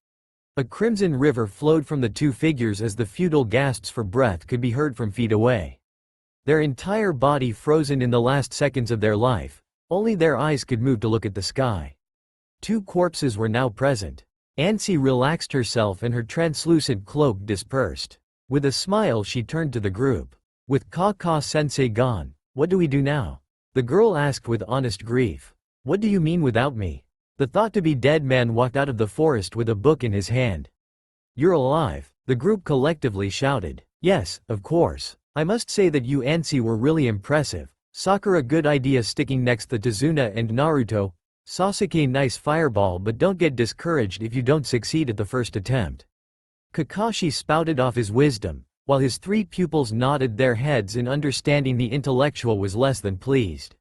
A crimson river flowed from the two figures as the futile gasps for breath could be heard from feet away. Their entire body frozen in the last seconds of their life, only their eyes could move to look at the sky. Two corpses were now present. Anssi relaxed herself and her translucent cloak dispersed. With a smile, she turned to the group. "With Kaka-sensei gone, what do we do now?" the girl asked with honest grief. "What do you mean without me?" The thought-to-be-dead man walked out of the forest with a book in his hand. "You're alive," the group collectively shouted. "Yes, of course. I must say that you Anssi were really impressive. Sakura, good idea sticking next to Tazuna and Naruto. Sasuke, nice fireball, but don't get discouraged if you don't succeed at the first attempt." Kakashi spouted off his wisdom, while his three pupils nodded their heads in understanding. The intellectual was less than pleased.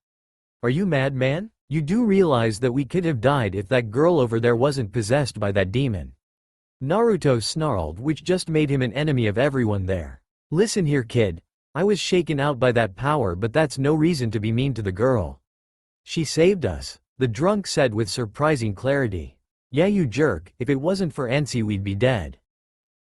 "Are you mad, man? You do realize that we could have died if that girl over there wasn't possessed by that demon?" Naruto snarled, which just made him an enemy of everyone there. "Listen here, kid. I was shaken out by that power, but that's no reason to be mean to the girl. She saved us," the drunk said with surprising clarity. "Yeah, you jerk, if it wasn't for Anssi we'd be dead."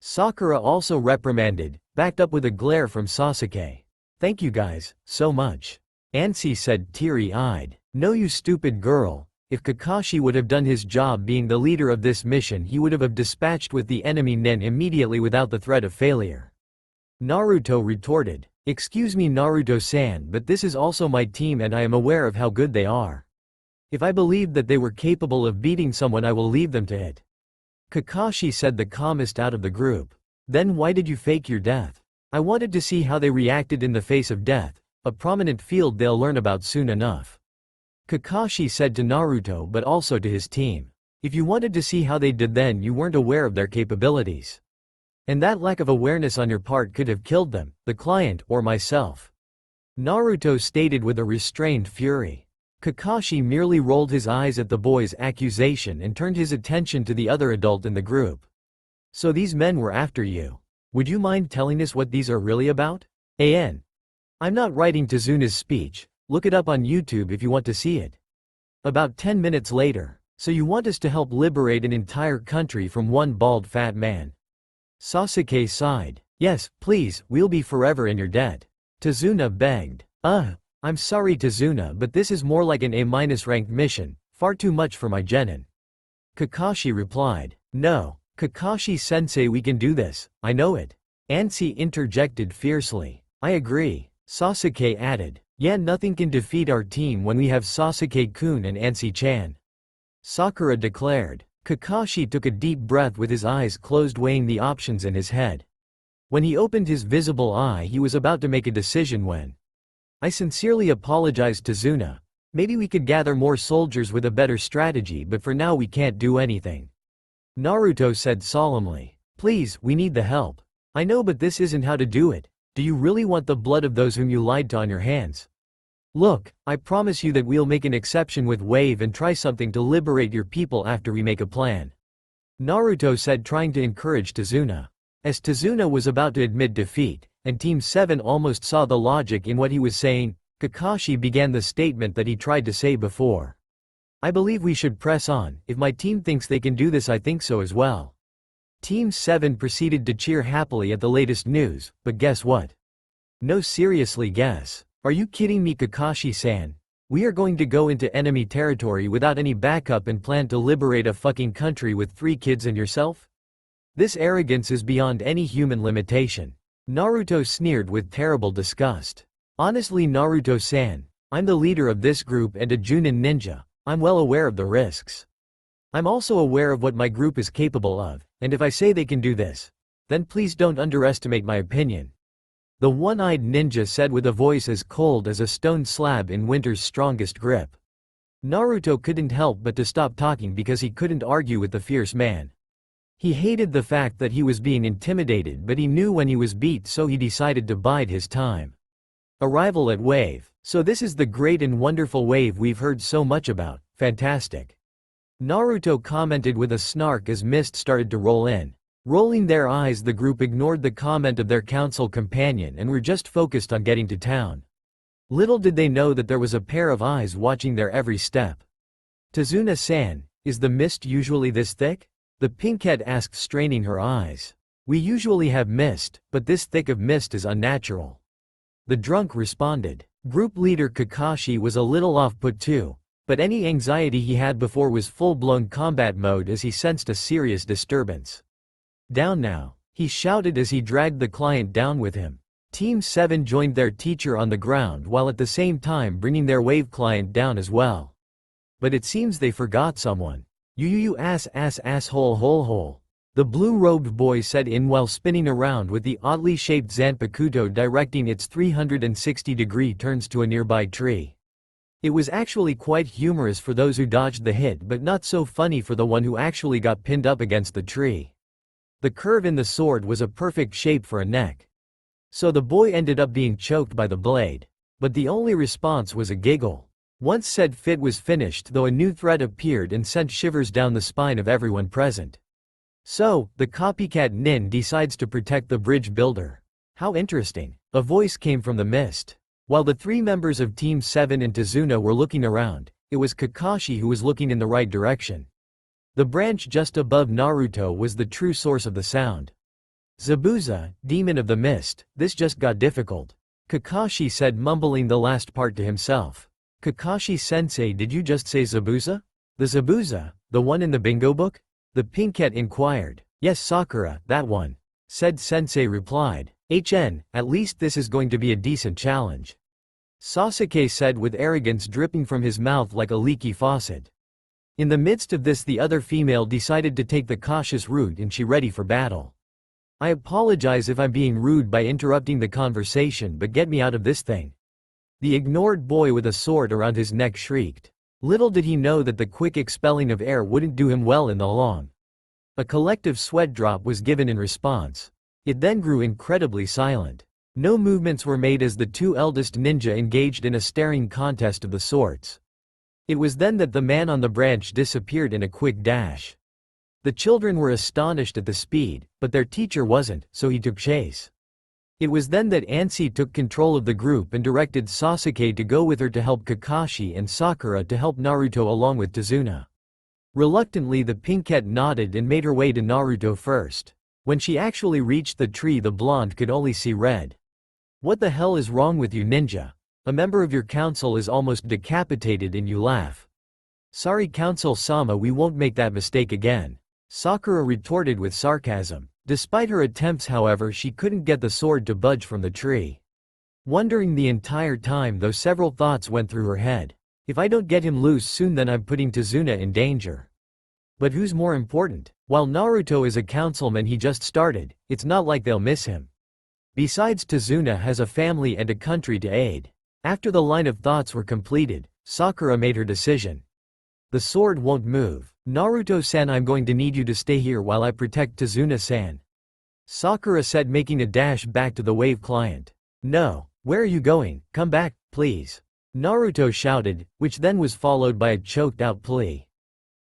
Sakura also reprimanded, backed up with a glare from Sasuke. "Thank you guys, so much," Anssi said, teary-eyed. "No, you stupid girl. If Kakashi would have done his job being the leader of this mission, he would have dispatched with the enemy nin immediately without the threat of failure," Naruto retorted. Excuse me Naruto-san, but this is also my team and I am aware of how good they are. If I believed that they were capable of beating someone I will leave them to it. Kakashi said, the calmest out of the group. Then why did you fake your death? I wanted to see how they reacted in the face of death, a prominent field they'll learn about soon enough. Kakashi said to Naruto but also to his team. If you wanted to see how they did then you weren't aware of their capabilities. And that lack of awareness on your part could have killed them, the client, or myself. Naruto stated with a restrained fury. Kakashi merely rolled his eyes at the boy's accusation and turned his attention to the other adult in the group. So these men were after you. Would you mind telling us what these are really about? I'm not writing Tezuna's speech, look it up on YouTube if you want to see it. About 10 minutes later. So you want us to help liberate an entire country from one bald fat man? Sasuke sighed. Yes, please, we'll be forever in your debt. Tezuna begged. I'm sorry Tezuna, but this is more like an A- ranked mission, far too much for my genin. Kakashi replied. No, Kakashi-sensei, we can do this, I know it. Ansei interjected fiercely. I agree. Sasuke added. Yeah, nothing can defeat our team when we have Sasuke-kun and Ansei-chan. Sakura declared. Kakashi took a deep breath with his eyes closed, weighing the options in his head. When he opened his visible eye he was about to make a decision when. I sincerely apologize Tezuna. Maybe we could gather more soldiers with a better strategy, but for now we can't do anything. Naruto said solemnly. Please, we need the help. I know, but this isn't how to do it. Do you really want the blood of those whom you lied to on your hands? Look, I promise you that we'll make an exception with Wave and try something to liberate your people after we make a plan. Naruto said, trying to encourage Tezuna. As Tezuna was about to admit defeat, and Team 7 almost saw the logic in what he was saying, Kakashi began the statement that he tried to say before. I believe we should press on. If my team thinks they can do this, I think so as well. Team 7 proceeded to cheer happily at the latest news, but guess what? No, seriously, guess. Are you kidding me Kakashi-san? We are going to go into enemy territory without any backup and plan to liberate a fucking country with 3 kids and yourself? This arrogance is beyond any human limitation. Naruto sneered with terrible disgust. Honestly Naruto-san, I'm the leader of this group and a Junin ninja. I'm well aware of the risks. I'm also aware of what my group is capable of, and if I say they can do this, then please don't underestimate my opinion. The one-eyed ninja said with a voice as cold as a stone slab in winter's strongest grip. Naruto couldn't help but to stop talking because he couldn't argue with the fierce man. He hated the fact that he was being intimidated, but he knew when he was beat, so he decided to bide his time. Arrival at Wave. So this is the great and wonderful Wave we've heard so much about. Fantastic. Naruto commented with a snark as mist started to roll in. Rolling their eyes, the group ignored the comment of their council companion and were just focused on getting to town. Little did they know that there was a pair of eyes watching their every step. Tezuna-san, is the mist usually this thick? The pinkette asked, straining her eyes. We usually have mist, but this thick of mist is unnatural. The drunk responded. Group leader Kakashi was a little off-put too, but any anxiety he had before was full-blown combat mode as he sensed a serious disturbance. Down now, he shouted as he dragged the client down with him. Team 7 joined their teacher on the ground while at the same time bringing their Wave client down as well. But it seems they forgot someone. You asshole hole. The blue-robed boy said in while spinning around with the oddly shaped Zanpakuto directing its 360-degree turns to a nearby tree. It was actually quite humorous for those who dodged the hit, but not so funny for the one who actually got pinned up against the tree. The curve in the sword was a perfect shape for a neck. So the boy ended up being choked by the blade. But the only response was a giggle. Once said fit was finished, though a new threat appeared and sent shivers down the spine of everyone present. So, the copycat nin decides to protect the bridge builder. How interesting. A voice came from the mist. While the 3 members of Team 7 and Tezuna were looking around, it was Kakashi who was looking in the right direction. The branch just above Naruto was the true source of the sound. Zabuza, demon of the mist, this just got difficult. Kakashi said, mumbling the last part to himself. Kakashi-sensei, did you just say Zabuza? The Zabuza, the one in the bingo book? The pinkette inquired. Yes Sakura, that one. Said sensei replied. At least this is going to be a decent challenge," Sasuke said with arrogance dripping from his mouth like a leaky faucet. In the midst of this, the other female decided to take the cautious route and she ready for battle. "I apologize if I'm being rude by interrupting the conversation, but get me out of this thing," the ignored boy with a sword around his neck shrieked. Little did he know that the quick expelling of air wouldn't do him well in the long. A collective sweat drop was given in response. It then grew incredibly silent. No movements were made as the two eldest ninja engaged in a staring contest of the sorts. It was then that the man on the branch disappeared in a quick dash. The children were astonished at the speed, but their teacher wasn't, so he took chase. It was then that Ansei took control of the group and directed Sasuke to go with her to help Kakashi and Sakura to help Naruto along with Tazuna. Reluctantly, the pinkette nodded and made her way to Naruto first. When she actually reached the tree, the blonde could only see red. "What the hell is wrong with you, ninja? A member of your council is almost decapitated and you laugh." "Sorry, Council-sama, we won't make that mistake again," Sakura retorted with sarcasm. Despite her attempts, however, she couldn't get the sword to budge from the tree. Wondering the entire time, though, several thoughts went through her head. "If I don't get him loose soon, then I'm putting Tazuna in danger. But who's more important? While Naruto is a councilman, he just started, it's not like they'll miss him. Besides, Tazuna has a family and a country to aid." After the line of thoughts were completed, Sakura made her decision. "The sword won't move. Naruto-san, I'm going to need you to stay here while I protect Tazuna-san," Sakura said, making a dash back to the wave client. "No, where are you going? Come back, please," Naruto shouted, which then was followed by a choked-out plea.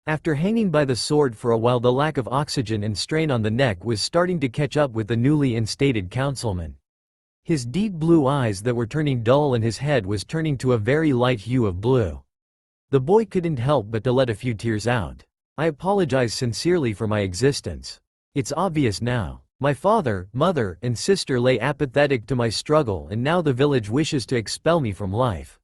After hanging by the sword for a while, the lack of oxygen and strain on the neck was starting to catch up with the newly instated councilman. His deep blue eyes that were turning dull and his head was turning to a very light hue of blue. The boy couldn't help but to let a few tears out. "I apologize sincerely for my existence. It's obvious now. My father, mother, and sister lay apathetic to my struggle, and now the village wishes to expel me from life.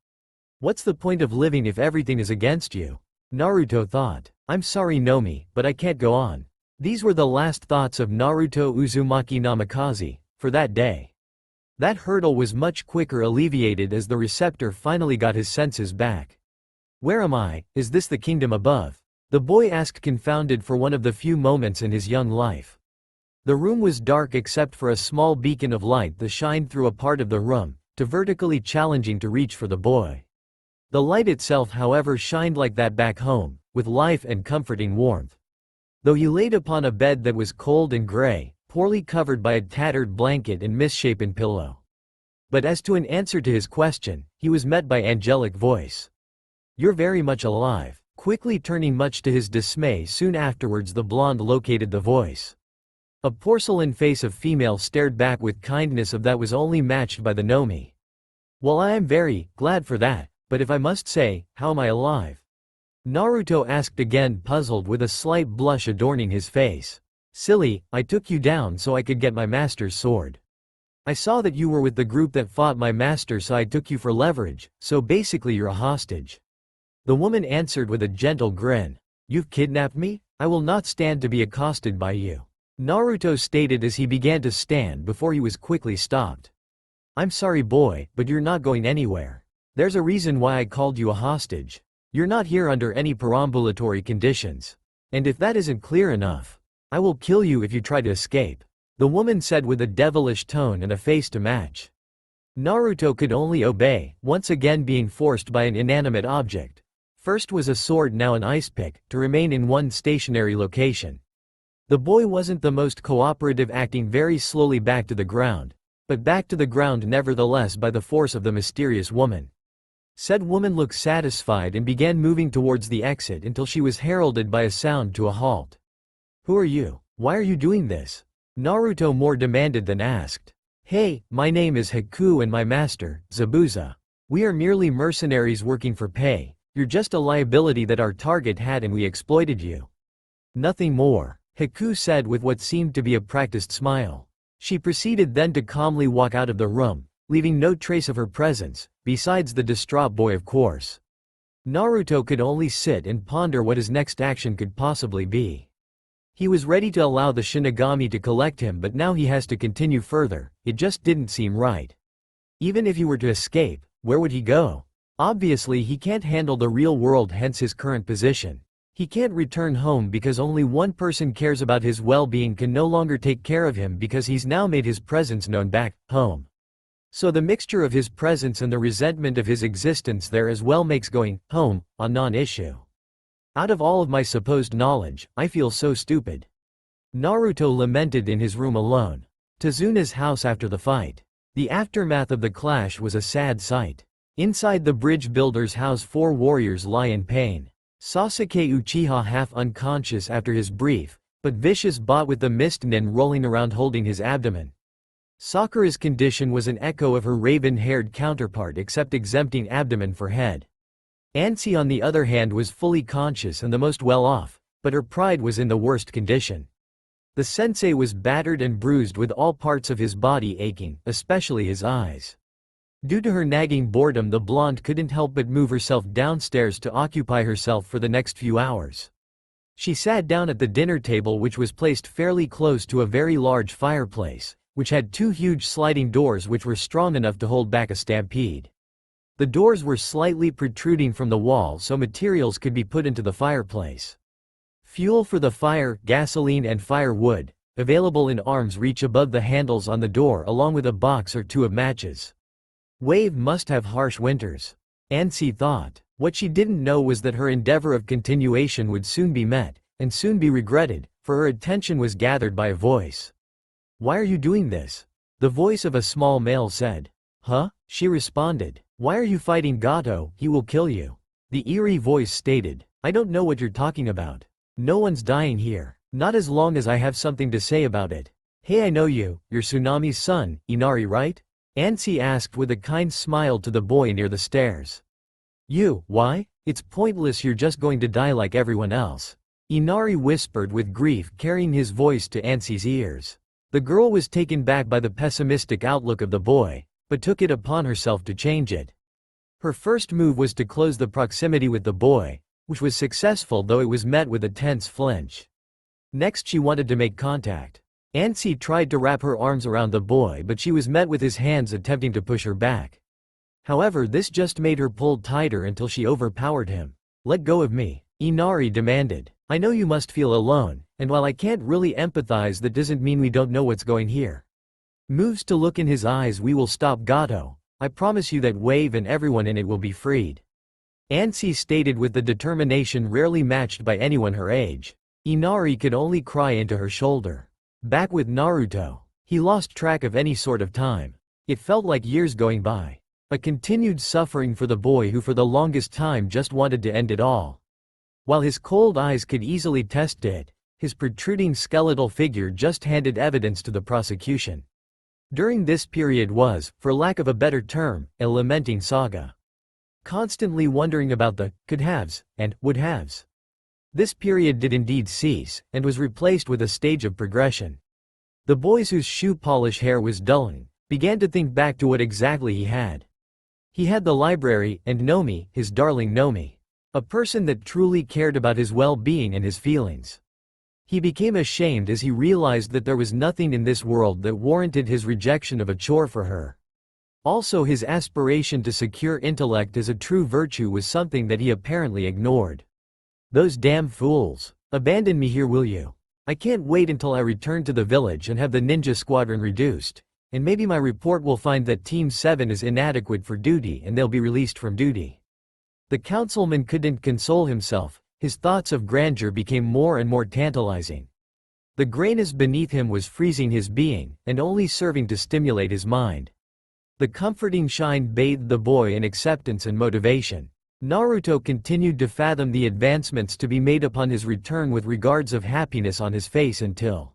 What's the point of living if everything is against you?" Naruto thought. "I'm sorry, Nomi, but I can't go on." These were the last thoughts of Naruto Uzumaki Namikaze for that day. That hurdle was much quicker alleviated as the receptor finally got his senses back. "Where am I? Is this the kingdom above?" the boy asked, confounded for one of the few moments in his young life. The room was dark except for a small beacon of light that shined through a part of the room, too vertically challenging to reach for the boy. The light itself, however, shined like that back home, with life and comforting warmth. Though he laid upon a bed that was cold and gray, poorly covered by a tattered blanket and misshapen pillow. But as to an answer to his question, he was met by angelic voice. "You're very much alive." Quickly turning much to his dismay, soon afterwards the blonde located the voice. A porcelain face of female stared back with kindness of that was only matched by the Nomi. "Well, I am very glad for that, but if I must say, how am I alive?" Naruto asked again, puzzled, with a slight blush adorning his face. "Silly, I took you down so I could get my master's sword. I saw that you were with the group that fought my master, so I took you for leverage, so basically you're a hostage." The woman answered with a gentle grin. "You've kidnapped me? I will not stand to be accosted by you," Naruto stated as he began to stand before he was quickly stopped. "I'm sorry, boy, but you're not going anywhere. There's a reason why I called you a hostage. You're not here under any perambulatory conditions. And if that isn't clear enough, I will kill you if you try to escape," the woman said with a devilish tone and a face to match. Naruto could only obey, once again being forced by an inanimate object. First was a sword, now an ice pick, to remain in one stationary location. The boy wasn't the most cooperative, acting very slowly back to the ground, but back to the ground nevertheless by the force of the mysterious woman. Said woman looked satisfied and began moving towards the exit until she was heralded by a sound to a halt. "Who are you? Why are you doing this?" Naruto more demanded than asked. "Hey, my name is Haku and my master, Zabuza. We are merely mercenaries working for pay. You're just a liability that our target had and we exploited you. Nothing more," Haku said with what seemed to be a practiced smile. She proceeded then to calmly walk out of the room, leaving no trace of her presence, besides the distraught boy, of course. Naruto could only sit and ponder what his next action could possibly be. He was ready to allow the Shinigami to collect him, but now he has to continue further. It just didn't seem right. Even if he were to escape, where would he go? Obviously he can't handle the real world, hence his current position. He can't return home because only one person cares about his well-being, can no longer take care of him because he's now made his presence known back home. So the mixture of his presence and the resentment of his existence there as well makes going home a non-issue. Out of all of my supposed knowledge, I feel so stupid. Naruto lamented in his room alone. Tezuna's house after the fight. The aftermath of the clash was a sad sight. Inside the bridge builder's house 4 warriors lie in pain. Sasuke Uchiha half unconscious after his brief, but vicious bout with the mist nin rolling around holding his abdomen. Sakura's condition was an echo of her raven-haired counterpart except exempting abdomen for head. Ansei on the other hand was fully conscious and the most well-off, but her pride was in the worst condition. The sensei was battered and bruised with all parts of his body aching, especially his eyes. Due to her nagging boredom, the blonde couldn't help but move herself downstairs to occupy herself for the next few hours. She sat down at the dinner table, which was placed fairly close to a very large fireplace, which had 2 huge sliding doors which were strong enough to hold back a stampede. The doors were slightly protruding from the wall so materials could be put into the fireplace. Fuel for the fire, gasoline and firewood, available in arm's reach above the handles on the door, along with a box or 2 of matches. Wave must have harsh winters. Ansei thought. What she didn't know was that her endeavor of continuation would soon be met, and soon be regretted, for her attention was gathered by a voice. "Why are you doing this?" The voice of a small male said. "Huh?" she responded. "Why are you fighting Gato? He will kill you." The eerie voice stated. "I don't know what you're talking about. No one's dying here. Not as long as I have something to say about it." "Hey, I know you, you're Tsunami's son, Inari, right?" Ansei asked with a kind smile to the boy near the stairs. "You, why? It's pointless, you're just going to die like everyone else," Inari whispered with grief, carrying his voice to Ansei's ears. The girl was taken back by the pessimistic outlook of the boy, but took it upon herself to change it. Her first move was to close the proximity with the boy, which was successful, though it was met with a tense flinch. Next she wanted to make contact. Ansei tried to wrap her arms around the boy, but she was met with his hands attempting to push her back. However, this just made her pull tighter until she overpowered him. "Let go of me," Inari demanded. "I know you must feel alone, and while I can't really empathize, that doesn't mean we don't know what's going here. Moves to look in his eyes, we will stop Gato. I promise you that Wave and everyone in it will be freed," Ansei stated with the determination rarely matched by anyone her age. Inari could only cry into her shoulder. Back with Naruto, he lost track of any sort of time. It felt like years going by. A continued suffering for the boy who for the longest time just wanted to end it all. While his cold eyes could easily test it, his protruding skeletal figure just handed evidence to the prosecution. During this period was, for lack of a better term, a lamenting saga. Constantly wondering about the could-haves and would-haves. This period did indeed cease, and was replaced with a stage of progression. The boys whose shoe polish hair was dulling, began to think back to what exactly he had. He had the library, and Nomi, his darling Nomi. A person that truly cared about his well-being and his feelings. He became ashamed as he realized that there was nothing in this world that warranted his rejection of a chore for her. Also, his aspiration to secure intellect as a true virtue was something that he apparently ignored. "Those damn fools. Abandon me here, will you? I can't wait until I return to the village and have the ninja squadron reduced, and maybe my report will find that Team 7 is inadequate for duty and they'll be released from duty." The councilman couldn't console himself, his thoughts of grandeur became more and more tantalizing. The grayness beneath him was freezing his being, and only serving to stimulate his mind. The comforting shine bathed the boy in acceptance and motivation. Naruto continued to fathom the advancements to be made upon his return with regards of happiness on his face until.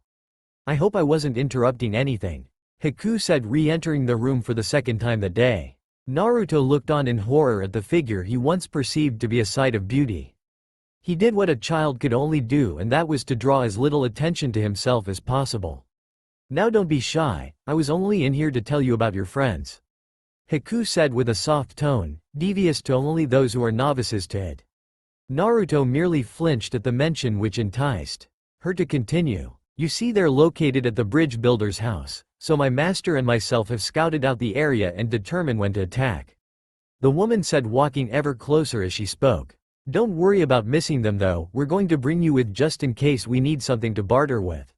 "I hope I wasn't interrupting anything," Haku said, re-entering the room for the second time that day. Naruto looked on in horror at the figure he once perceived to be a sight of beauty. He did what a child could only do, and that was to draw as little attention to himself as possible. "Now don't be shy, I was only in here to tell you about your friends," Haku said with a soft tone, devious to only those who are novices to it. Naruto merely flinched at the mention, which enticed Her to continue. You see, they're located at the bridge builder's house, so my master and myself have scouted out the area and determined when to attack. The woman said, walking ever closer as she spoke. Don't worry about missing them though, we're going to bring you with just in case we need something to barter with.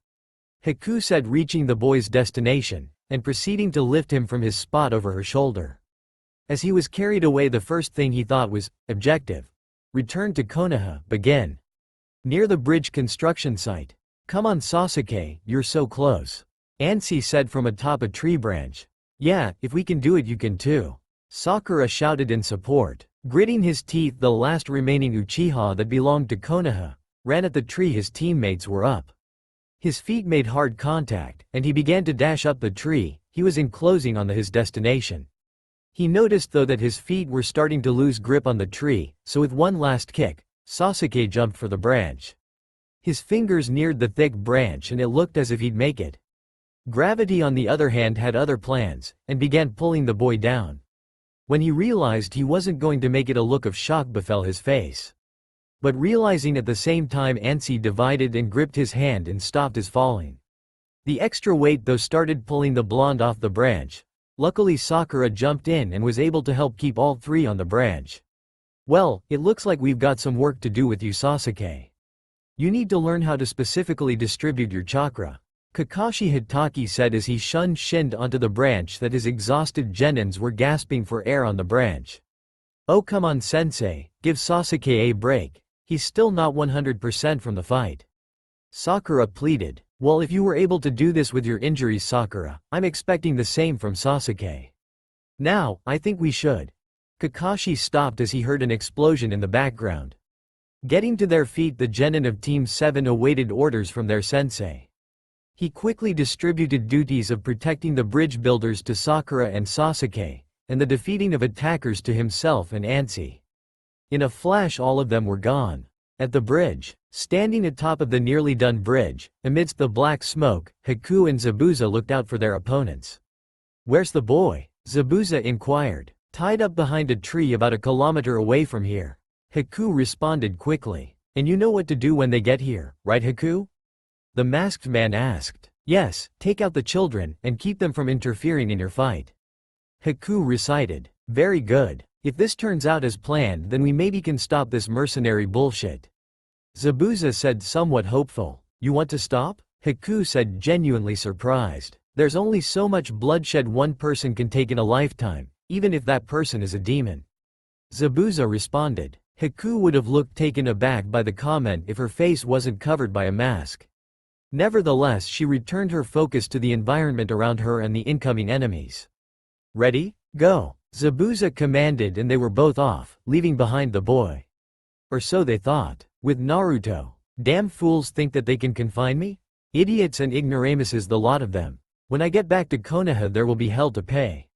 Haku said, reaching the boy's destination, and proceeding to lift him from his spot over her shoulder. As he was carried away, the first thing he thought was, objective. Return to Konoha, begin. Near the bridge construction site. Come on Sasuke, you're so close. Ansei said from atop a tree branch. Yeah, if we can do it you can too. Sakura shouted in support. Gritting his teeth, the last remaining Uchiha that belonged to Konoha ran at the tree his teammates were up. His feet made hard contact, and he began to dash up the tree. He was enclosing on his destination. He noticed though that his feet were starting to lose grip on the tree, so with one last kick, Sasuke jumped for the branch. His fingers neared the thick branch and it looked as if he'd make it. Gravity on the other hand had other plans, and began pulling the boy down. When he realized he wasn't going to make it, a look of shock befell his face. But realizing at the same time, Ansei divided and gripped his hand and stopped his falling. The extra weight though started pulling the blonde off the branch. Luckily Sakura jumped in and was able to help keep all three on the branch. Well, it looks like we've got some work to do with you Sasuke. You need to learn how to specifically distribute your chakra. Kakashi Hitaki said as he shinned onto the branch that his exhausted genins were gasping for air on the branch. Oh come on sensei, give Sasuke a break. He's still not 100% from the fight. Sakura pleaded. Well, if you were able to do this with your injuries Sakura, I'm expecting the same from Sasuke. Now, I think we should. Kakashi stopped as he heard an explosion in the background. Getting to their feet, the genin of Team 7 awaited orders from their sensei. He quickly distributed duties of protecting the bridge builders to Sakura and Sasuke, and the defeating of attackers to himself and Ansei. In a flash all of them were gone. At the bridge, standing atop of the nearly done bridge, amidst the black smoke, Haku and Zabuza looked out for their opponents. Where's the boy? Zabuza inquired. Tied up behind a tree about a kilometer away from here. Haku responded quickly. And you know what to do when they get here, right Haku? The masked man asked. Yes, take out the children, and keep them from interfering in your fight. Haku recited. Very good. If this turns out as planned then we maybe can stop this mercenary bullshit. Zabuza said, somewhat hopeful. You want to stop? Haku said, genuinely surprised. There's only so much bloodshed one person can take in a lifetime, even if that person is a demon. Zabuza responded. Haku would have looked taken aback by the comment if her face wasn't covered by a mask. Nevertheless, she returned her focus to the environment around her and the incoming enemies. Ready? Go. Zabuza commanded and they were both off, leaving behind the boy. Or so they thought. With Naruto. Damn fools think that they can confine me? Idiots and ignoramuses the lot of them. When I get back to Konoha there will be hell to pay.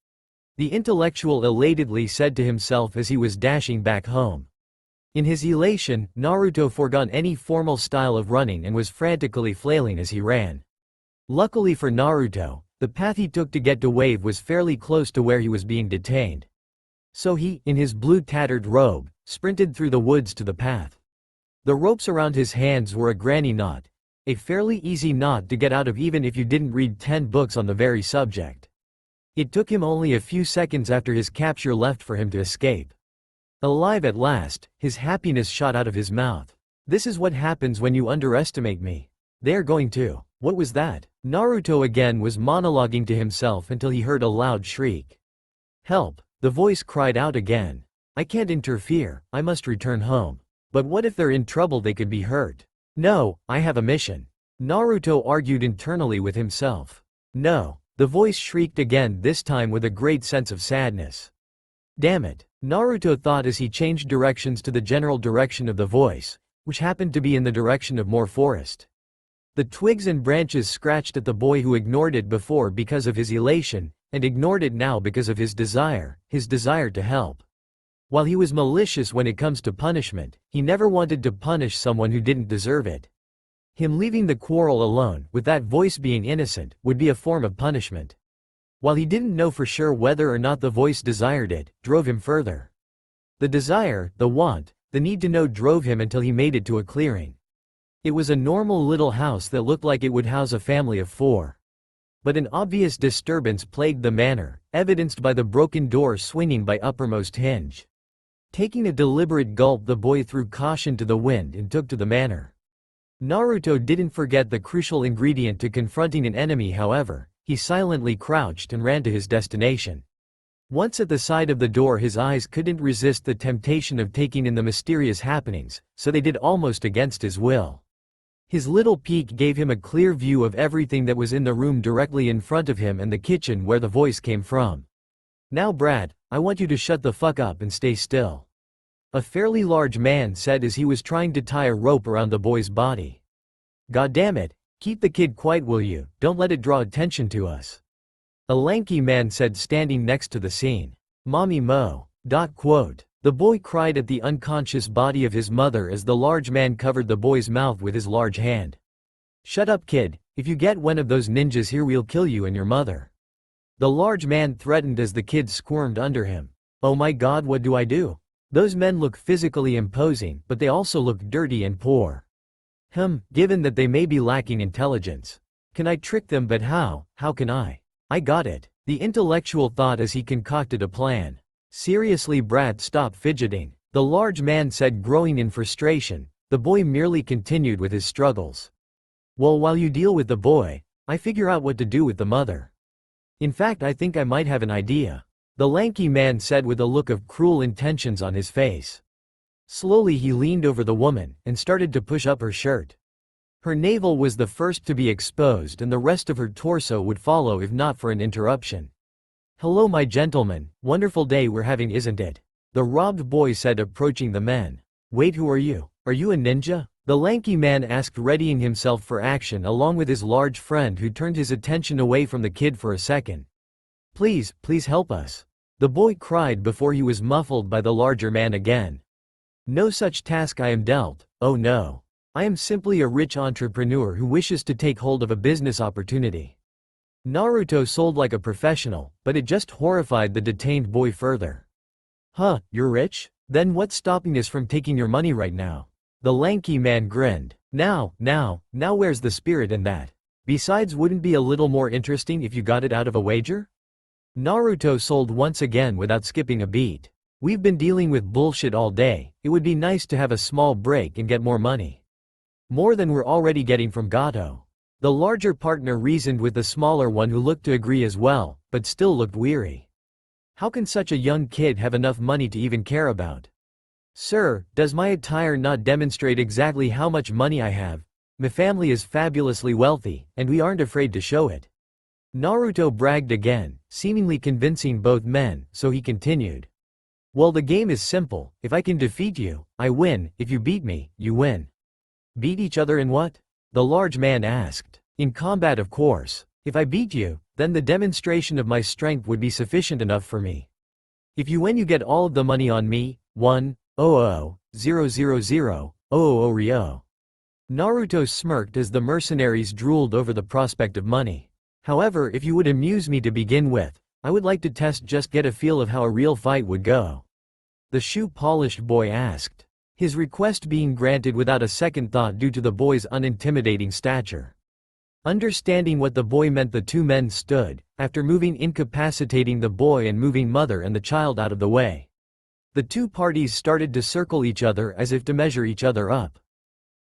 The intellectual elatedly said to himself as he was dashing back home. In his elation, Naruto forgot any formal style of running and was frantically flailing as he ran. Luckily for Naruto, the path he took to get to Wave was fairly close to where he was being detained. So he, in his blue tattered robe, sprinted through the woods to the path. The ropes around his hands were a granny knot, a fairly easy knot to get out of even if you didn't read 10 books on the very subject. It took him only a few seconds after his capture left for him to escape. Alive at last, his happiness shot out of his mouth. This is what happens when you underestimate me. They're going to. What was that? Naruto again was monologuing to himself until he heard a loud shriek. Help! The voice cried out again. I can't interfere, I must return home. But what if they're in trouble, they could be hurt. No, I have a mission. Naruto argued internally with himself. No. The voice shrieked again, this time with a great sense of sadness. Damn it, Naruto thought as he changed directions to the general direction of the voice, which happened to be in the direction of more forest. The twigs and branches scratched at the boy who ignored it before because of his elation, and ignored it now because of his desire to help. While he was malicious when it comes to punishment, he never wanted to punish someone who didn't deserve it. Him leaving the quarrel alone, with that voice being innocent, would be a form of punishment. While he didn't know for sure whether or not the voice desired it, drove him further. The desire, the want, the need to know drove him until he made it to a clearing. It was a normal little house that looked like it would house a family of 4. But an obvious disturbance plagued the manor, evidenced by the broken door swinging by uppermost hinge. Taking a deliberate gulp, the boy threw caution to the wind and took to the manor. Naruto didn't forget the crucial ingredient to confronting an enemy, however. He silently crouched and ran to his destination. Once at the side of the door, his eyes couldn't resist the temptation of taking in the mysterious happenings, so they did almost against his will. His little peek gave him a clear view of everything that was in the room directly in front of him and the kitchen where the voice came from. "Now Brad, I want you to shut the fuck up and stay still," a fairly large man said as he was trying to tie a rope around the boy's body. "God damn it, keep the kid quiet, will you? Don't let it draw attention to us," a lanky man said standing next to the scene. "Mommy Mo." The boy cried at the unconscious body of his mother as the large man covered the boy's mouth with his large hand. "Shut up, kid. If you get one of those ninjas here, we'll kill you and your mother," the large man threatened as the kid squirmed under him. "Oh my god, what do I do? Those men look physically imposing, but they also look dirty and poor. Given that they may be lacking intelligence. Can I trick them? But how can I? I got it," the intellectual thought as he concocted a plan. "Seriously Brad, stop fidgeting," the large man said, growing in frustration. The boy merely continued with his struggles. "Well, while you deal with the boy, I figure out what to do with the mother. In fact, I think I might have an idea," the lanky man said with a look of cruel intentions on his face. Slowly he leaned over the woman and started to push up her shirt. Her navel was the first to be exposed and the rest of her torso would follow if not for an interruption. "Hello my gentleman, wonderful day we're having, isn't it?" the robbed boy said, approaching the men. "Wait, who are you? Are you a ninja?" the lanky man asked, readying himself for action along with his large friend, who turned his attention away from the kid for a second. Please help us," the boy cried before he was muffled by the larger man again. "No such task I am dealt. Oh no. I am simply a rich entrepreneur who wishes to take hold of a business opportunity." Naruto sold like a professional, but it just horrified the detained boy further. You're rich? Then what's stopping us from taking your money right now?" the lanky man grinned. Now where's the spirit in that? Besides, wouldn't be a little more interesting if you got it out of a wager?" Naruto sold once again without skipping a beat. "We've been dealing with bullshit all day. It would be nice to have a small break and get more money. More than we're already getting from Gato." The larger partner reasoned with the smaller one, who looked to agree as well, but still looked weary. "How can such a young kid have enough money to even care about?" "Sir, does my attire not demonstrate exactly how much money I have? My family is fabulously wealthy, and we aren't afraid to show it." Naruto bragged again, seemingly convincing both men, so he continued. "Well, the game is simple. If I can defeat you, I win. If you beat me, you win." "Beat each other in what?" the large man asked. "In combat, of course. If I beat you, then the demonstration of my strength would be sufficient enough for me. If you win, you get all of the money on me. 1,000,000 Ryo." Naruto smirked as the mercenaries drooled over the prospect of money. "However, if you would amuse me to begin with, I would like to get a feel of how a real fight would go," the shoe-polished boy asked, his request being granted without a second thought due to the boy's unintimidating stature. Understanding what the boy meant, the two men stood, after incapacitating the boy and moving mother and the child out of the way. The two parties started to circle each other as if to measure each other up.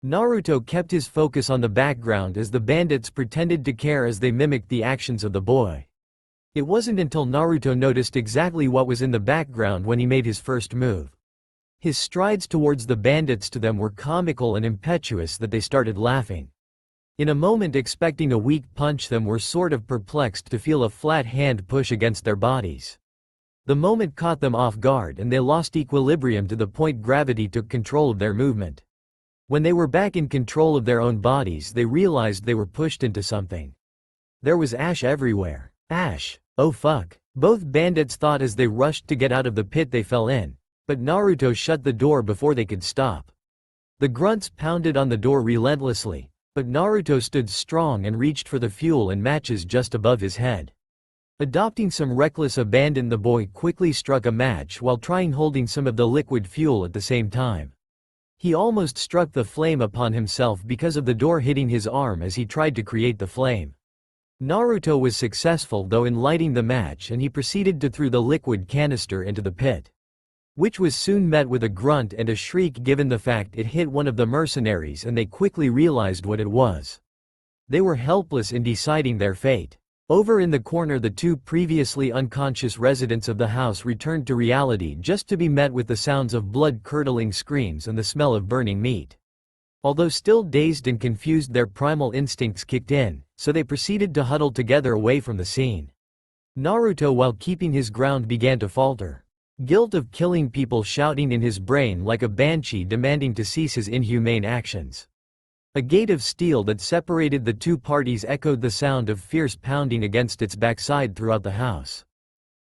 Naruto kept his focus on the background as the bandits pretended to care as they mimicked the actions of the boy. It wasn't until Naruto noticed exactly what was in the background when he made his first move. His strides towards the bandits to them were comical and impetuous that they started laughing. In a moment, expecting a weak punch, them were sort of perplexed to feel a flat hand push against their bodies. The moment caught them off guard and they lost equilibrium to the point gravity took control of their movement. When they were back in control of their own bodies, they realized they were pushed into something. There was ash everywhere. Ash! Oh fuck! Both bandits thought as they rushed to get out of the pit they fell in. But Naruto shut the door before they could stop. The grunts pounded on the door relentlessly, but Naruto stood strong and reached for the fuel and matches just above his head. Adopting some reckless abandon, the boy quickly struck a match while holding some of the liquid fuel at the same time. He almost struck the flame upon himself because of the door hitting his arm as he tried to create the flame. Naruto was successful though in lighting the match, and he proceeded to throw the liquid canister into the pit, which was soon met with a grunt and a shriek given the fact it hit one of the mercenaries, and they quickly realized what it was. They were helpless in deciding their fate. Over in the corner, the two previously unconscious residents of the house returned to reality just to be met with the sounds of blood-curdling screams and the smell of burning meat. Although still dazed and confused, their primal instincts kicked in, so they proceeded to huddle together away from the scene. Naruto, while keeping his ground, began to falter. Guilt of killing people shouting in his brain like a banshee, demanding to cease his inhumane actions. A gate of steel that separated the two parties echoed the sound of fierce pounding against its backside throughout the house.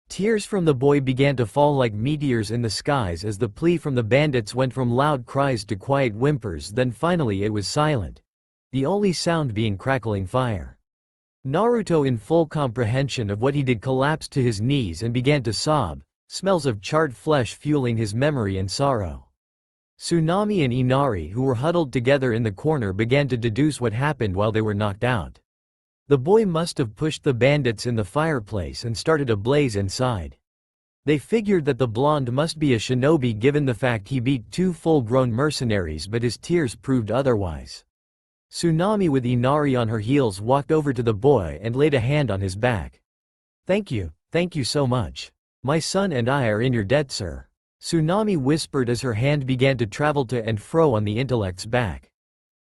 Tears from the boy began to fall like meteors in the skies as the plea from the bandits went from loud cries to quiet whimpers, then finally it was silent, the only sound being crackling fire. Naruto, in full comprehension of what he did, collapsed to his knees and began to sob, smells of charred flesh fueling his memory and sorrow. Tsunami and Inari, who were huddled together in the corner, began to deduce what happened while they were knocked out. The boy must have pushed the bandits in the fireplace and started a blaze inside. They figured that the blonde must be a shinobi given the fact he beat two full-grown mercenaries, but his tears proved otherwise. Tsunami, with Inari on her heels, walked over to the boy and laid a hand on his back. Thank you so much. My son and I are in your debt, sir," Tsunami whispered as her hand began to travel to and fro on the intellect's back.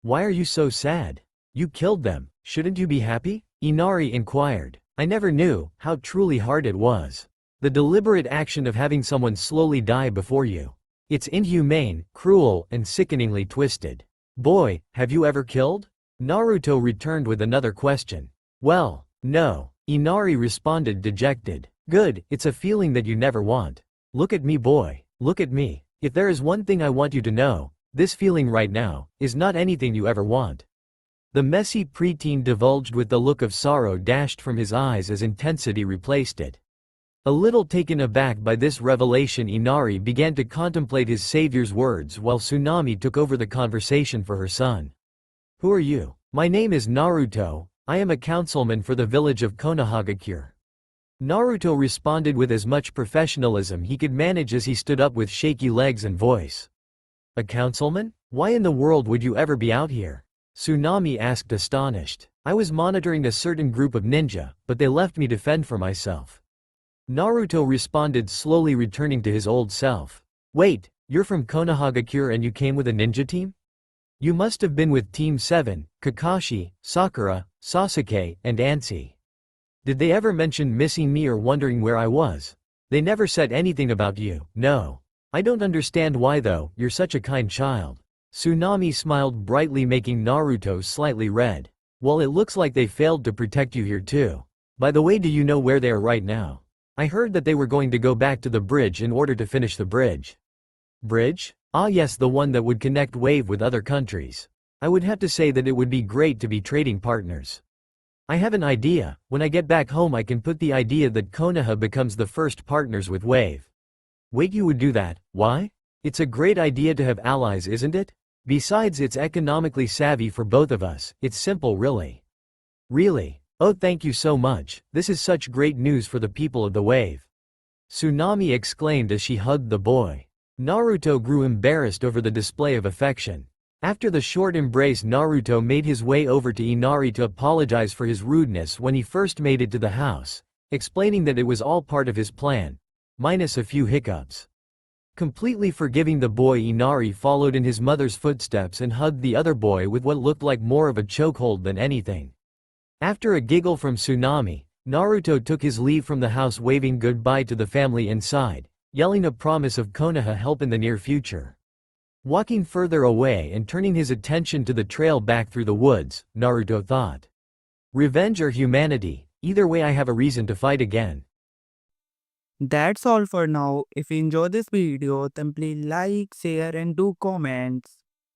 "Why are you so sad? You killed them, shouldn't you be happy?" Inari inquired. "I never knew how truly hard it was. The deliberate action of having someone slowly die before you. It's inhumane, cruel, and sickeningly twisted. Boy, have you ever killed?" Naruto returned with another question. "Well, no," Inari responded, dejected. "Good, it's a feeling that you never want. Look at me, boy, look at me. If there is one thing I want you to know, this feeling right now is not anything you ever want." The messy preteen divulged with the look of sorrow dashed from his eyes as intensity replaced it. A little taken aback by this revelation, Inari began to contemplate his savior's words while Tsunami took over the conversation for her son. "Who are you?" "My name is Naruto. I am a councilman for the village of Konohagakure." Naruto responded with as much professionalism he could manage as he stood up with shaky legs and voice. "A councilman? Why in the world would you ever be out here?" Tsunami asked, astonished. "I was monitoring a certain group of ninja, but they left me to fend for myself." Naruto responded, slowly returning to his old self. "Wait, you're from Konohagakure and you came with a ninja team? You must have been with Team 7, Kakashi, Sakura, Sasuke, and Ansei. Did they ever mention missing me or wondering where I was? They never said anything about you, no. I don't understand why though, you're such a kind child." Tsunami smiled brightly, making Naruto slightly red. "Well, it looks like they failed to protect you here too. By the way, do you know where they are right now? I heard that they were going to go back to the bridge in order to finish the bridge." "Bridge? Ah yes, the one that would connect Wave with other countries. I would have to say that it would be great to be trading partners. I have an idea. When I get back home I can put the idea that Konoha becomes the first partners with Wave." "Wait, you would do that? Why?" "It's a great idea to have allies, isn't it? Besides, it's economically savvy for both of us. It's simple, really." "Really? Oh, thank you so much. This is such great news for the people of the Wave," Tsunami exclaimed as she hugged the boy. Naruto grew embarrassed over the display of affection. After the short embrace, Naruto made his way over to Inari to apologize for his rudeness when he first made it to the house, explaining that it was all part of his plan, minus a few hiccups. Completely forgiving the boy, Inari followed in his mother's footsteps and hugged the other boy with what looked like more of a chokehold than anything. After a giggle from Tsunami, Naruto took his leave from the house, waving goodbye to the family inside, yelling a promise of Konoha help in the near future. Walking further away and turning his attention to the trail back through the woods, Naruto thought. Revenge or humanity, either way I have a reason to fight again. That's all for now. If you enjoy this video, then please like, share and do comments.